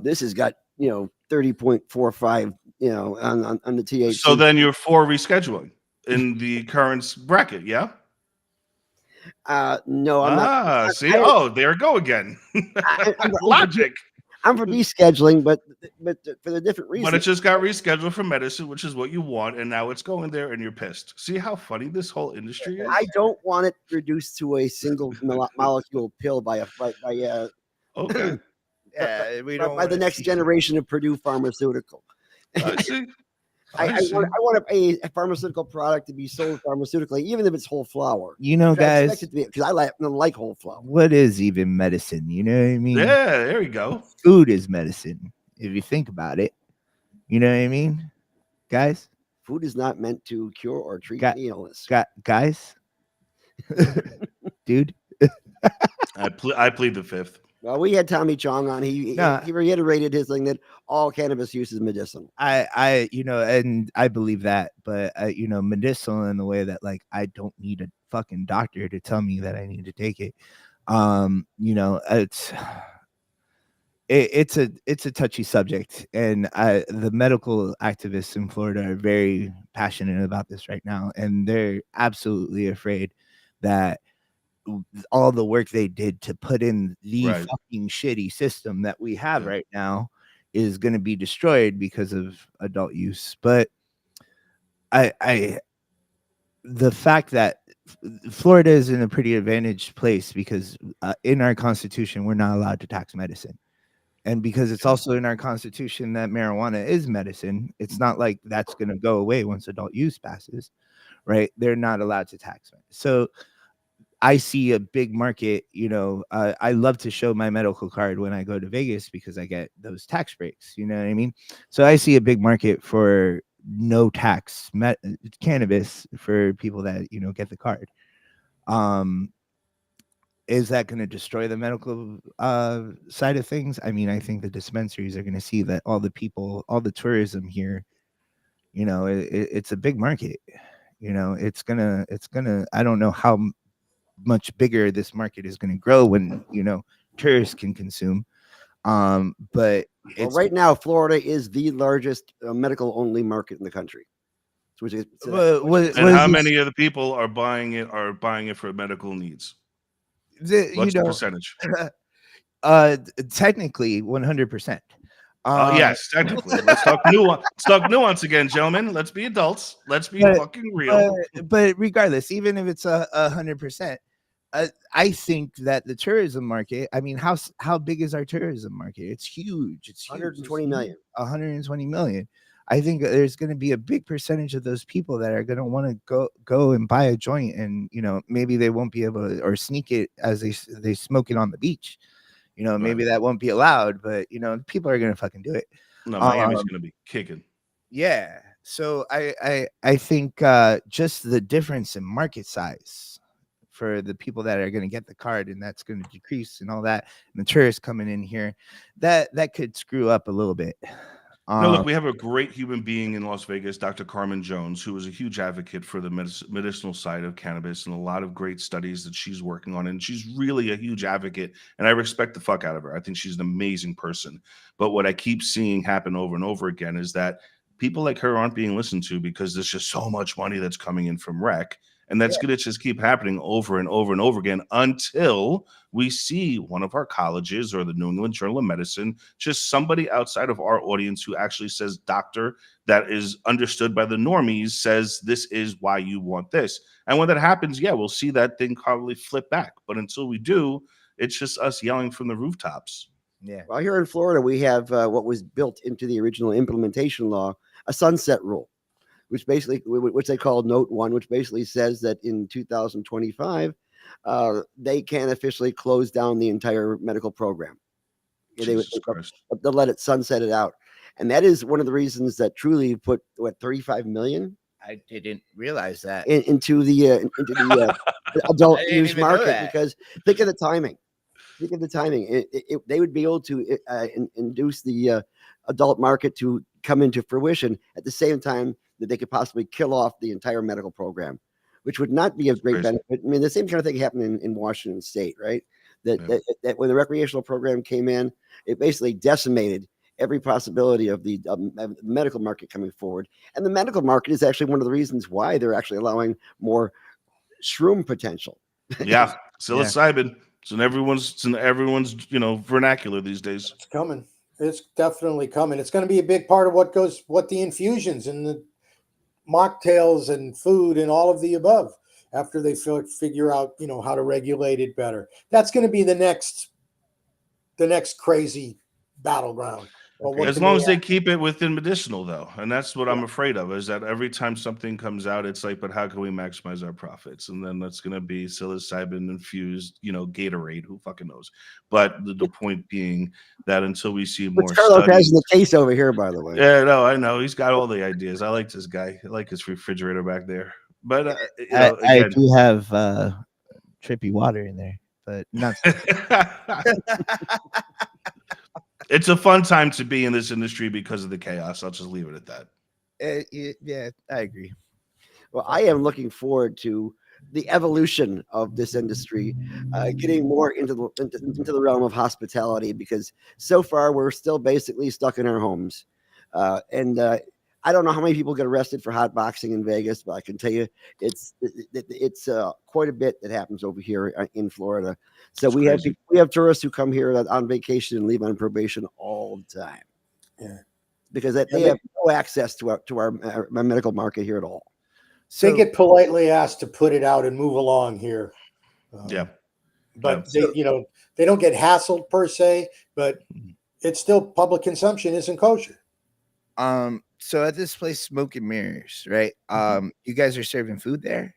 this has got, 30.45, on the THC. So then you're for rescheduling in the current bracket, yeah? No, I'm not. See, there go again. Logic. I'm for descheduling, but for the different reasons. But it just got rescheduled for medicine, which is what you want, and now it's going there, and you're pissed. See how funny this whole industry is? I don't want it reduced to a single molecule pill by okay. By the next generation of Purdue Pharmaceutical. See. I want a pharmaceutical product to be sold pharmaceutically, even if it's whole flower. Guys, because I like whole flower. What is even medicine? You know what I mean? Yeah, there you go. Food is medicine, if you think about it. You know what I mean, guys? Food is not meant to cure or treat Got, any illness. guys, dude. I plead the fifth. Well, we had Tommy Chong on. He No, he reiterated his thing that all cannabis use is medicinal. and I believe that, but medicinal in the way that like I don't need a fucking doctor to tell me that I need to take it. It's a touchy subject, and the medical activists in Florida are very passionate about this right now, and they're absolutely afraid that all the work they did to put in the Right. fucking shitty system that we have Yeah. right now is going to be destroyed because of adult use. But the fact that Florida is in a pretty advantaged place because in our constitution we're not allowed to tax medicine, and because it's also in our constitution that marijuana is medicine, it's not like that's going to go away once adult use passes, right? They're not allowed to tax it. So I see a big market. I love to show my medical card when I go to Vegas because I get those tax breaks. You know what I mean? So I see a big market for no tax cannabis for people that get the card. Is that going to destroy the medical side of things? I mean, I think the dispensaries are going to see that all the tourism here, it's a big market. It's gonna. I don't know how much bigger this market is going to grow when tourists can consume. But Well, it's right now, Florida is the largest medical only market in the country. Which is, And how many of the people are buying it for medical needs? What's the percentage? Technically 100%. Yes, technically. Let's talk nuance. Let's talk nuance again, gentlemen. Let's be adults. Let's be fucking real. But regardless, even if it's 100%, I think that the tourism market. I mean, how big is our tourism market? It's huge. It's 120 million. 120 million. I think there's going to be a big percentage of those people that are going to want to go and buy a joint, and maybe they won't be able to, or sneak it as they smoke it on the beach. Maybe that won't be allowed, but people are going to fucking do it. No, Miami's going to be kicking. Yeah. So I think just the difference in market size for the people that are going to get the card, and that's going to decrease and all that, and the tourists coming in here, that could screw up a little bit. No, look, we have a great human being in Las Vegas, Dr. Carmen Jones, who is a huge advocate for the medicinal side of cannabis and a lot of great studies that she's working on. And she's really a huge advocate, and I respect the fuck out of her. I think she's an amazing person. But what I keep seeing happen over and over again is that people like her aren't being listened to because there's just so much money that's coming in from rec. And that's going to just keep happening over and over and over again until we see one of our colleges or the New England Journal of Medicine, just somebody outside of our audience who actually says doctor that is understood by the normies says this is why you want this. And when that happens, yeah, we'll see that thing probably flip back. But until we do, it's just us yelling from the rooftops. Yeah. Well, here in Florida, we have what was built into the original implementation law, a sunset rule, which they call Note 1, which basically says that in 2025, they can officially close down the entire medical program. They'll let it sunset it out. And that is one of the reasons that Truly put, 35 million? I didn't realize that. Into the adult use market, because think of the timing. They would be able to induce the adult market to come into fruition at the same time that they could possibly kill off the entire medical program, which would not be of great benefit. I mean, the same kind of thing happened in Washington State, right? That when the recreational program came in, it basically decimated every possibility of the medical market coming forward. And the medical market is actually one of the reasons why they're actually allowing more shroom potential. Yeah, psilocybin. It's in everyone's vernacular these days. It's coming. It's definitely coming. It's going to be a big part of what the infusions and the mocktails and food and all of the above, after they figure out how to regulate it better. That's going to be the next crazy battleground. Well, what As can long they as they keep it within medicinal, though, and that's what I'm Yeah. afraid of. Is that every time something comes out, it's like, but how can we maximize our profits? And then that's going to be psilocybin infused, Gatorade. Who fucking knows? But the point being that until we see Which more Carlos has in studies, the case over here, by the way. yeah, no, I know he's got all the ideas. I like this guy. I like his refrigerator back there. But I again, do have trippy water in there, but not. it's a fun time to be in this industry because of the chaos. I'll just leave it at that. Yeah, I agree. Well, I am looking forward to the evolution of this industry, getting more into the realm of hospitality, because so far we're still basically stuck in our homes. And I don't know how many people get arrested for hot boxing in Vegas, but I can tell you it's quite a bit that happens over here in Florida. So It's crazy. we have tourists who come here on vacation and leave on probation all the time. Yeah. Because they have no access to our medical market here at all. They get politely asked to put it out and move along here. Yeah. But Yeah. they don't get hassled per se, but it's still public consumption isn't kosher. So at this place, Smoke and Mirrors, right? You guys are serving food there?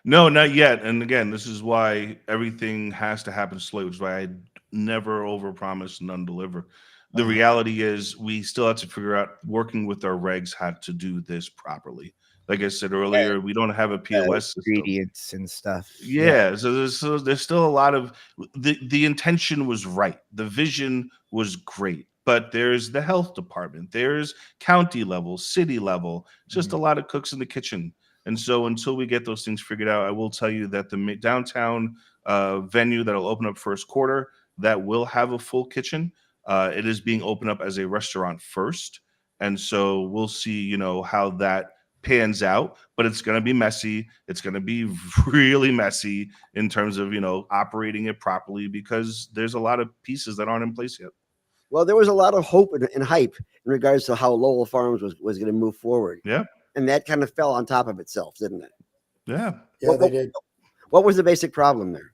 No, not yet. And again, this is why everything has to happen slowly, which is why I never overpromise and undeliver. The reality is we still have to figure out, working with our regs, how to do this properly. Like I said earlier, we don't have a POS system. Ingredients and stuff. Yeah, so there's still a lot of the intention was right. The vision was great. But there's the health department, there's county level, city level, just a lot of cooks in the kitchen. And so until we get those things figured out, I will tell you that the downtown venue that'll open up first quarter, that will have a full kitchen. It is being opened up as a restaurant first. And so we'll see, how that pans out, but it's going to be messy. It's going to be really messy in terms of, operating it properly, because there's a lot of pieces that aren't in place yet. Well, there was a lot of hope and hype in regards to how Lowell Farms was going to move forward. Yeah. And that kind of fell on top of itself, didn't it? Yeah. Yeah, they did. What was the basic problem there?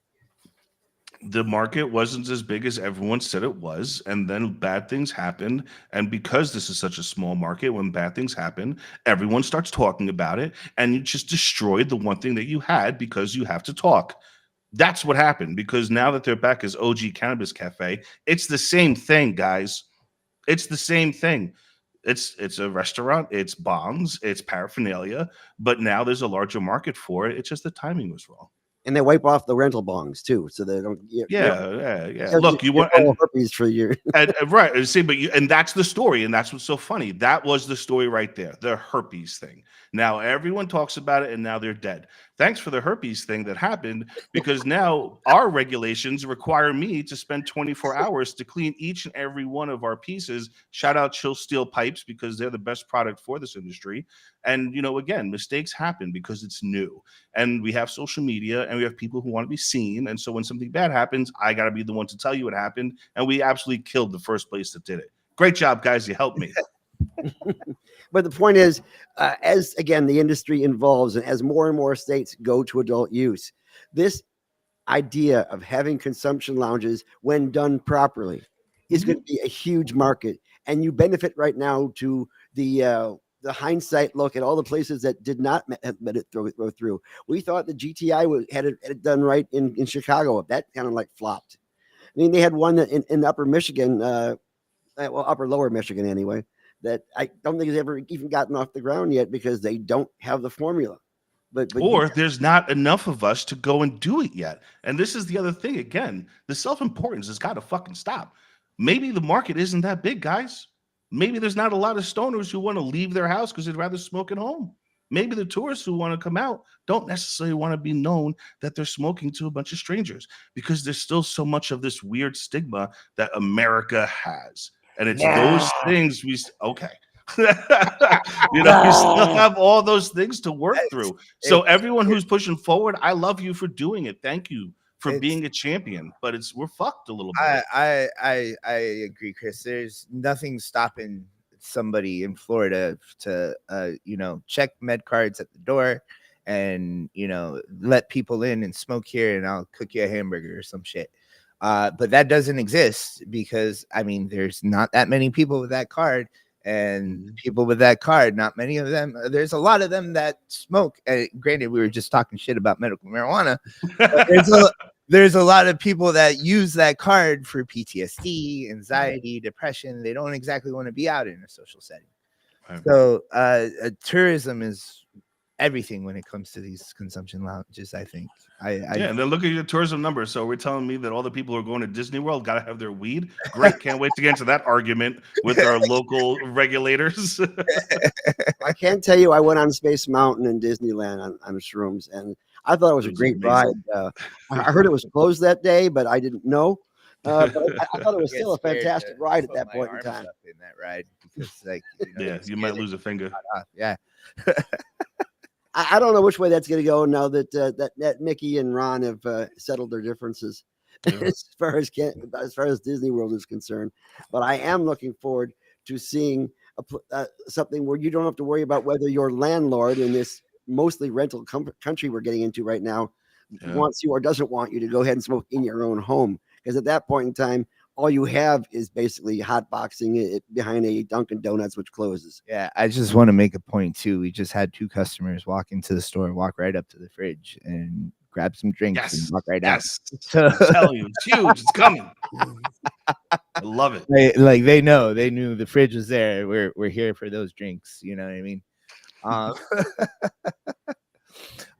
The market wasn't as big as everyone said it was, and then bad things happened. And because this is such a small market, when bad things happen, everyone starts talking about it, and you just destroyed the one thing that you had because you have to talk. That's what happened, because now that they're back as OG Cannabis Cafe, it's the same thing, guys. It's the same thing. It's a restaurant, it's bongs, it's paraphernalia, but now there's a larger market for it. It's just the timing was wrong. And they wipe off the rental bongs too, so they don't. Yeah. Look, you want herpes for you, right? See, and that's the story, and that's what's so funny. That was the story right there, the herpes thing. Now everyone talks about it, and now they're dead. Thanks for the herpes thing that happened, because now our regulations require me to spend 24 hours to clean each and every one of our pieces. Shout out Chill Steel Pipes, because they're the best product for this industry. And again, mistakes happen because it's new, and we have social media, and we have people who want to be seen. And so when something bad happens, I got to be the one to tell you what happened. And we absolutely killed the first place that did it. Great job, guys. You helped me. But the point is, as again, the industry evolves, and as more and more states go to adult use, this idea of having consumption lounges, when done properly, is going to be a huge market. And you benefit right now to the hindsight look at all the places that did not let it go through. We thought the GTI had it done right in Chicago. That kind of like flopped. I mean, they had one that in upper Michigan, upper lower Michigan anyway, that I don't think has ever even gotten off the ground yet, because they don't have the formula. But or there's not enough of us to go and do it yet. And this is the other thing. Again, the self-importance has got to fucking stop. Maybe the market isn't that big, guys. Maybe there's not a lot of stoners who want to leave their house because they'd rather smoke at home. Maybe the tourists who want to come out don't necessarily want to be known that they're smoking to a bunch of strangers, because there's still so much of this weird stigma that America has. And it's those things we you still have all those things to work through. So everyone who's pushing forward, I love you for doing it. Thank you for being a champion. But we're fucked a little bit. I agree, Chris. There's nothing stopping somebody in Florida to check med cards at the door and let people in and smoke here, and I'll cook you a hamburger or some shit. But that doesn't exist because I mean, there's not that many people with that card, and people with that card, not many of them. There's a lot of them that smoke. Granted, we were just talking shit about medical marijuana. But there's a lot of people that use that card for PTSD, anxiety, depression. They don't exactly want to be out in a social setting. Right. So tourism is everything when it comes to these consumption lounges. I think. Yeah, and then look at your tourism numbers. So we're telling me that all the people who are going to Disney World got to have their weed. Great, can't wait to get into that argument with our local regulators. I can tell you, I went on Space Mountain in Disneyland on shrooms, and I thought it was a great ride. I heard it was closed that day, but I didn't know. But I thought it was still a fantastic ride at that point in time. In that ride, because like you might lose a finger. Yeah. I don't know which way that's going to go now that that Mickey and Ron have settled their differences as far as Disney World is concerned. But I am looking forward to seeing something where you don't have to worry about whether your landlord in this mostly rental country we're getting into right now wants you or doesn't want you to go ahead and smoke in your own home. Because at that point in time, all you have is basically hotboxing it behind a Dunkin' Donuts, which closes. Yeah, I just want to make a point too. We just had 2 customers walk into the store, walk right up to the fridge, and grab some drinks and walk right out. So I'm telling you, it's huge. It's coming. I love it. They knew the fridge was there. We're here for those drinks. You know what I mean?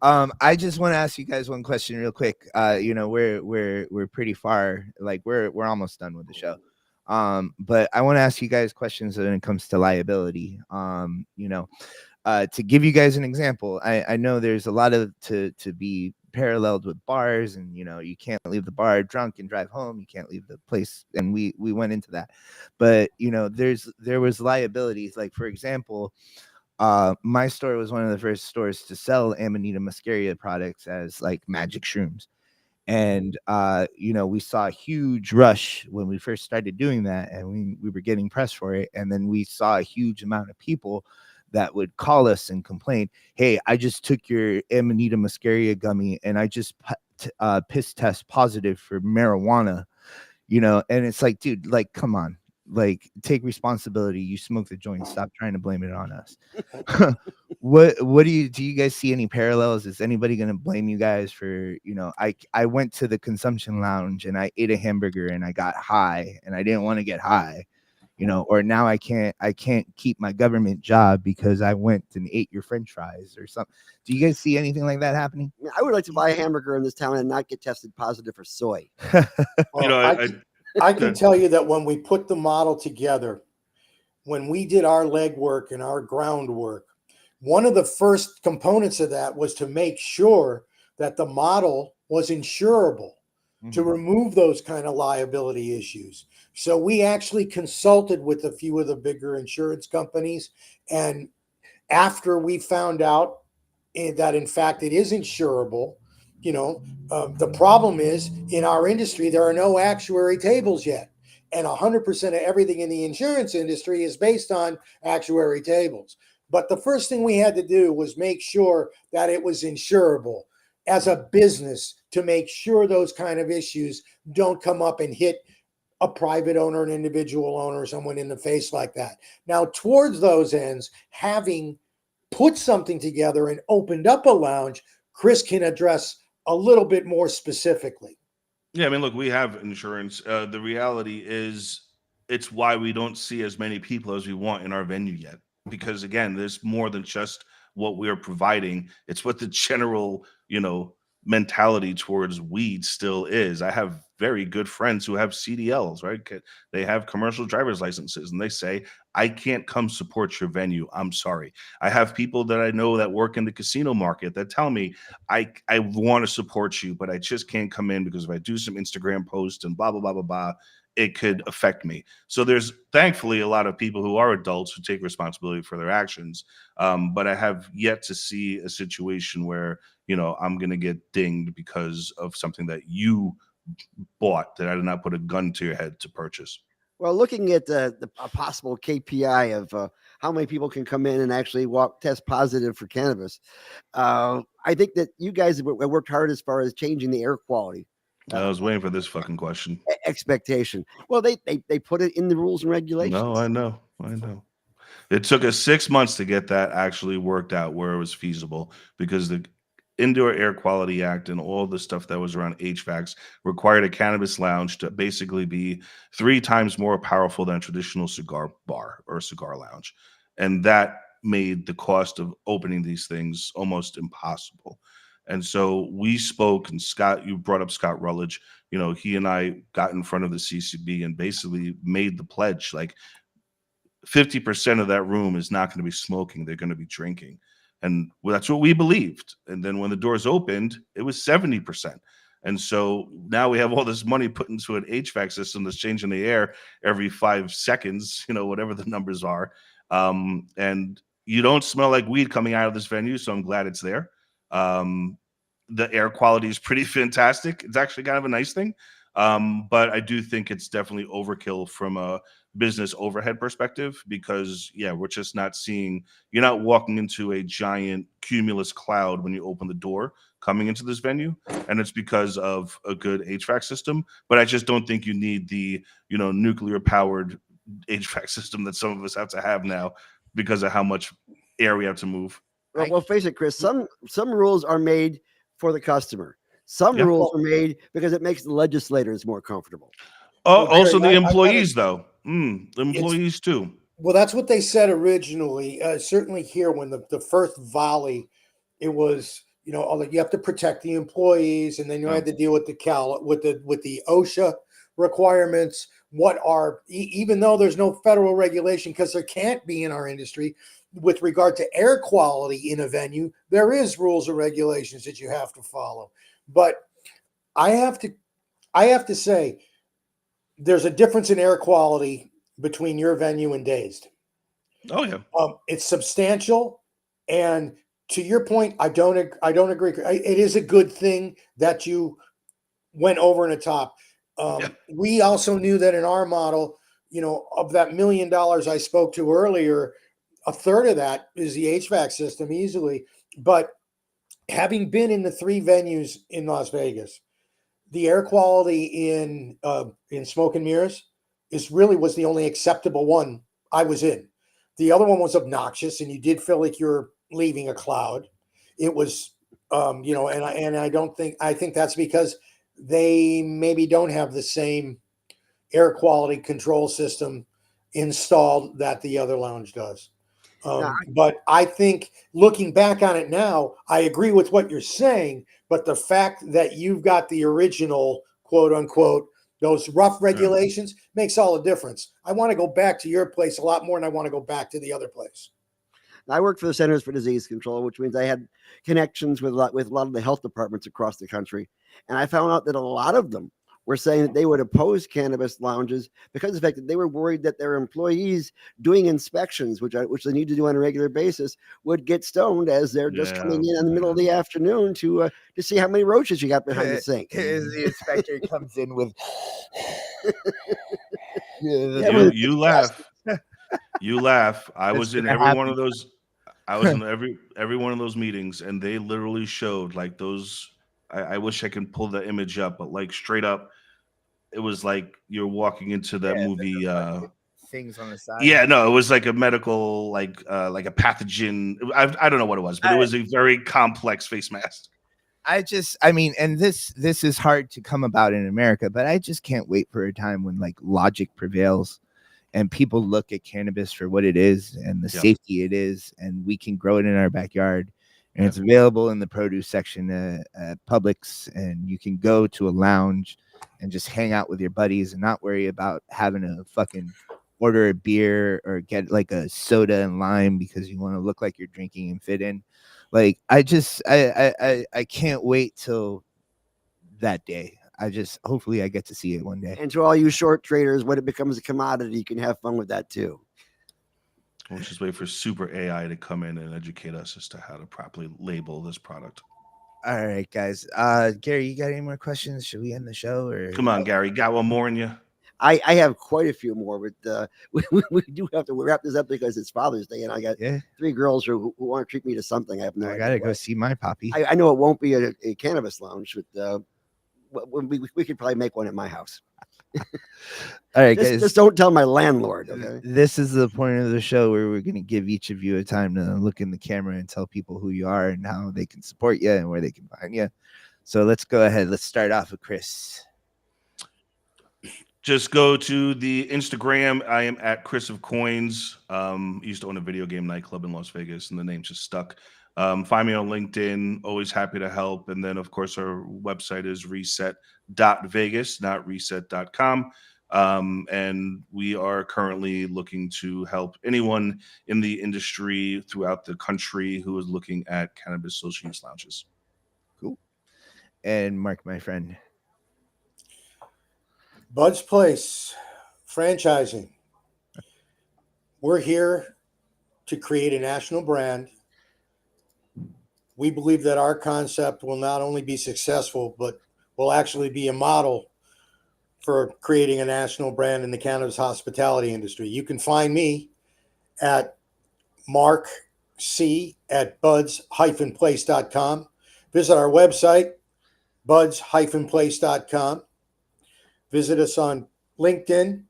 I just want to ask you guys one question real quick. We're pretty far, like we're almost done with the show. But I want to ask you guys questions when it comes to liability. To give you guys an example, I know there's a lot of to be paralleled with bars, and you can't leave the bar drunk and drive home. You can't leave the place, and we went into that. But there was liabilities, like for example, my store was one of the first stores to sell Amanita muscaria products as like magic shrooms. And we saw a huge rush when we first started doing that, and we were getting press for it. And then we saw a huge amount of people that would call us and complain, hey, I just took your Amanita muscaria gummy and I just piss test positive for marijuana, and it's like, dude, like, come on. Like, take responsibility. You smoke the joint. Stop trying to blame it on us. What do you guys see any parallels? Is anybody going to blame you guys for, I went to the consumption lounge and I ate a hamburger and I got high and I didn't want to get high, or now I can't keep my government job because I went and ate your French fries or something. Do you guys see anything like that happening? I would like to buy a hamburger in this town and not get tested positive for soy. I can tell you that when we put the model together, when we did our legwork and our groundwork, one of the first components of that was to make sure that the model was insurable, to remove those kind of liability issues. So we actually consulted with a few of the bigger insurance companies. And after we found out that, in fact, it is insurable, the problem is in our industry, there are no actuary tables yet. And 100% of everything in the insurance industry is based on actuary tables. But the first thing we had to do was make sure that it was insurable as a business, to make sure those kind of issues don't come up and hit a private owner, an individual owner, someone in the face like that. Now, towards those ends, having put something together and opened up a lounge, Chris can address a little bit more specifically. Yeah, I mean, look, we have insurance. The reality is it's why we don't see as many people as we want in our venue yet. Because again, there's more than just what we're providing. It's what the general, mentality towards weed still is. I have very good friends who have CDLs, right? They have commercial driver's licenses, and they say, I can't come support your venue. I'm sorry. I have people that I know that work in the casino market that tell me, I want to support you, but I just can't come in because if I do some Instagram posts and blah, blah, blah, blah, blah, it could affect me. So there's thankfully a lot of people who are adults who take responsibility for their actions. But I have yet to see a situation where, I'm going to get dinged because of something that you bought that I did not put a gun to your head to purchase. Well, looking at a possible KPI of how many people can come in and actually test positive for cannabis, I think that you guys have worked hard as far as changing the air quality. I was waiting for this fucking question. expectation. Well, they put it in the rules and regulations. No, I know. It took us 6 months to get that actually worked out where it was feasible because the Indoor Air Quality Act and all the stuff that was around HVACs required a cannabis lounge to basically be 3 times more powerful than a traditional cigar bar or cigar lounge. And that made the cost of opening these things almost impossible. And so we spoke, and Scott, you brought up Scott Rutledge. He and I got in front of the CCB and basically made the pledge like 50% of that room is not going to be smoking. They're going to be drinking. And that's what we believed. And then when the doors opened, it was 70%. And so now we have all this money put into an HVAC system that's changing the air every 5 seconds, whatever the numbers are. And you don't smell like weed coming out of this venue. So I'm glad it's there. The air quality is pretty fantastic. It's actually kind of a nice thing. But I do think it's definitely overkill from a business overhead perspective because, we're just not seeing, you're not walking into a giant cumulus cloud when you open the door coming into this venue. And it's because of a good HVAC system. But I just don't think you need the, nuclear powered HVAC system that some of us have to have now because of how much air we have to move. Well, face it, Chris, some rules are made for the customer. Some rules are made because it makes the legislators more comfortable. Oh, also the employees, though. The employees, too. Well, that's what they said originally. Certainly here when the first volley, it was, you have to protect the employees, and then you had to deal with the OSHA requirements. What are, even though there's no federal regulation, because there can't be in our industry, with regard to air quality in a venue, there is rules and regulations that you have to follow. But I have to say, there's a difference in air quality between your venue and Dazed. Oh yeah, it's substantial, and to your point, I don't agree. It is a good thing that you went over and a top. We also knew that in our model, of that $1 million I spoke to earlier, a third of that is the HVAC system easily. But having been in the 3 venues in Las Vegas, the air quality in Smoke and Mirrors was the only acceptable one I was in. The other one was obnoxious, and you did feel like you're leaving a cloud. It was, I think that's because they maybe don't have the same air quality control system installed that the other lounge does. But I think looking back on it now, I agree with what you're saying, but the fact that you've got the original quote unquote, those rough regulations makes all the difference. I want to go back to your place a lot more than I want to go back to the other place. I worked for the Centers for Disease Control, which means I had connections with a lot of the health departments across the country. And I found out that a lot of them were saying that they would oppose cannabis lounges because of the fact that they were worried that their employees doing inspections, which they need to do on a regular basis, would get stoned as they're just coming in the middle of the afternoon to see how many roaches you got behind the sink. The inspector comes in with you laugh. You laugh. I was in every one of those. I was in every one of those meetings, and they literally showed like those. I wish I could pull the image up, but like straight up, it was like you're walking into that movie. Things on the side. Yeah, no, it was like a medical, like a pathogen. I don't know what it was, but it was a very complex face mask. And this is hard to come about in America, but I just can't wait for a time when like logic prevails and people look at cannabis for what it is and the safety it is, and we can grow it in our backyard. And it's available in the produce section at Publix, and you can go to a lounge and just hang out with your buddies and not worry about having to fucking order a beer or get like a soda and lime because you want to look like you're drinking and fit in. Like I can't wait till that day. Hopefully I get to see it one day. And to all you short traders, when it becomes a commodity, you can have fun with that too. We'll just wait for super AI to come in and educate us as to how to properly label this product. All right, guys. Gary, you got any more questions? Should we end the show? Or come on, Gary, got one more in you? I have quite a few more, but we do have to wrap this up because it's Father's Day, and I got 3 girls who want to treat me to something. I have no idea. I gotta go see my poppy. I know it won't be a cannabis lounge, but we could probably make one at my house. All right, guys. Just don't tell my landlord. Okay. This is the point of the show where we're going to give each of you a time to look in the camera and tell people who you are and how they can support you and where they can find you. So let's go ahead. Let's start off with Chris. Just go to the Instagram. I am at Chris of Coins. Used to own a video game nightclub in Las Vegas, and the name just stuck. Find me on LinkedIn. Always happy to help. And then, of course, our website is reset.vegas, not reset.com. And we are currently looking to help anyone in the industry throughout the country who is looking at cannabis social use lounges. Cool. And Mark, my friend. Bud's Place, franchising. We're here to create a national brand. We believe that our concept will not only be successful, but will actually be a model for creating a national brand in the cannabis hospitality industry. You can find me at Mark C at buds-place.com. Visit our website, buds-place.com. Visit us on LinkedIn.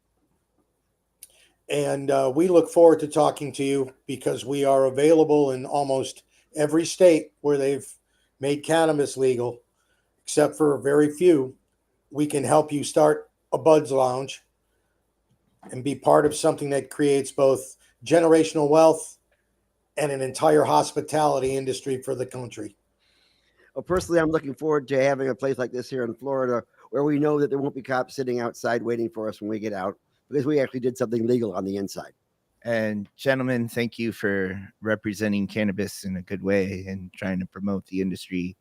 And we look forward to talking to you because we are available in almost every state where they've made cannabis legal, except for very few. We can help you start a Buds Lounge and be part of something that creates both generational wealth and an entire hospitality industry for the country. Well, personally, I'm looking forward to having a place like this here in Florida where we know that there won't be cops sitting outside waiting for us when we get out because we actually did something legal on the inside. And gentlemen, thank you for representing cannabis in a good way and trying to promote the industry.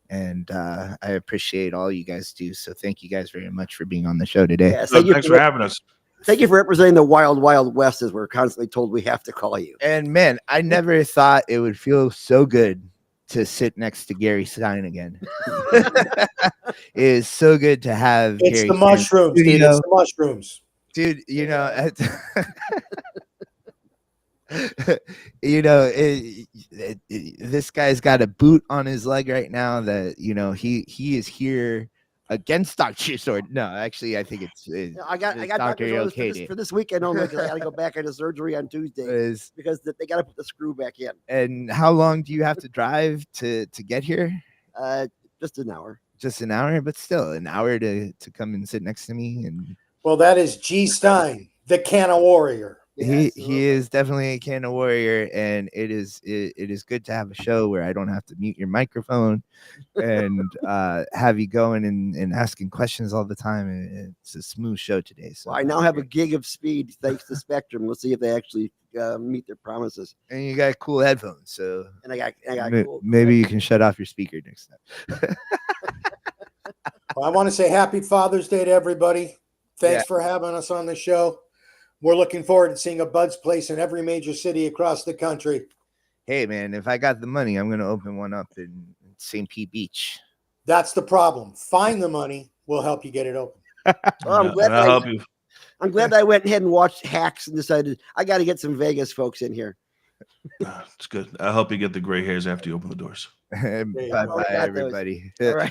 And I appreciate all you guys do. So thank you guys very much for being on the show today. Yes, Thanks for having us. Thank you for representing the wild, wild west, as we're constantly told we have to call you. And man, I never thought it would feel so good to sit next to Gary Stein again. It is so good to have It's Gary the mushrooms, dude. It's the mushrooms. Dude, you know, you know, this guy's got a boot on his leg right now that, you know, he is here against Dr. Sword. No, actually, I think it's I got Dr. Orders for this weekend only because I got to go back into surgery on Tuesday because they got to put the screw back in. And how long do you have to drive to get here? Just an hour. Just an hour, but still an hour to come and sit next to me. And well, that is G. Stein, the Canna Warrior. He is definitely a Canna Warrior, and it is good to have a show where I don't have to mute your microphone and have you going and asking questions all the time. It's a smooth show today. So I now have a gig of speed thanks to Spectrum. We'll see if they actually meet their promises. And you got cool headphones, so and I got cool. Maybe you can shut off your speaker next time. Well, I want to say happy Father's Day to everybody. Thanks for having us on the show. We're looking forward to seeing a Bud's Place in every major city across the country. Hey, man, if I got the money, I'm going to open one up in St. Pete Beach. That's the problem. Find the money. We'll help you get it open. Well, I'm glad I went ahead and watched Hacks and decided I got to get some Vegas folks in here. It's good. I hope you get the gray hairs after you open the doors. Bye-bye, everybody. All right.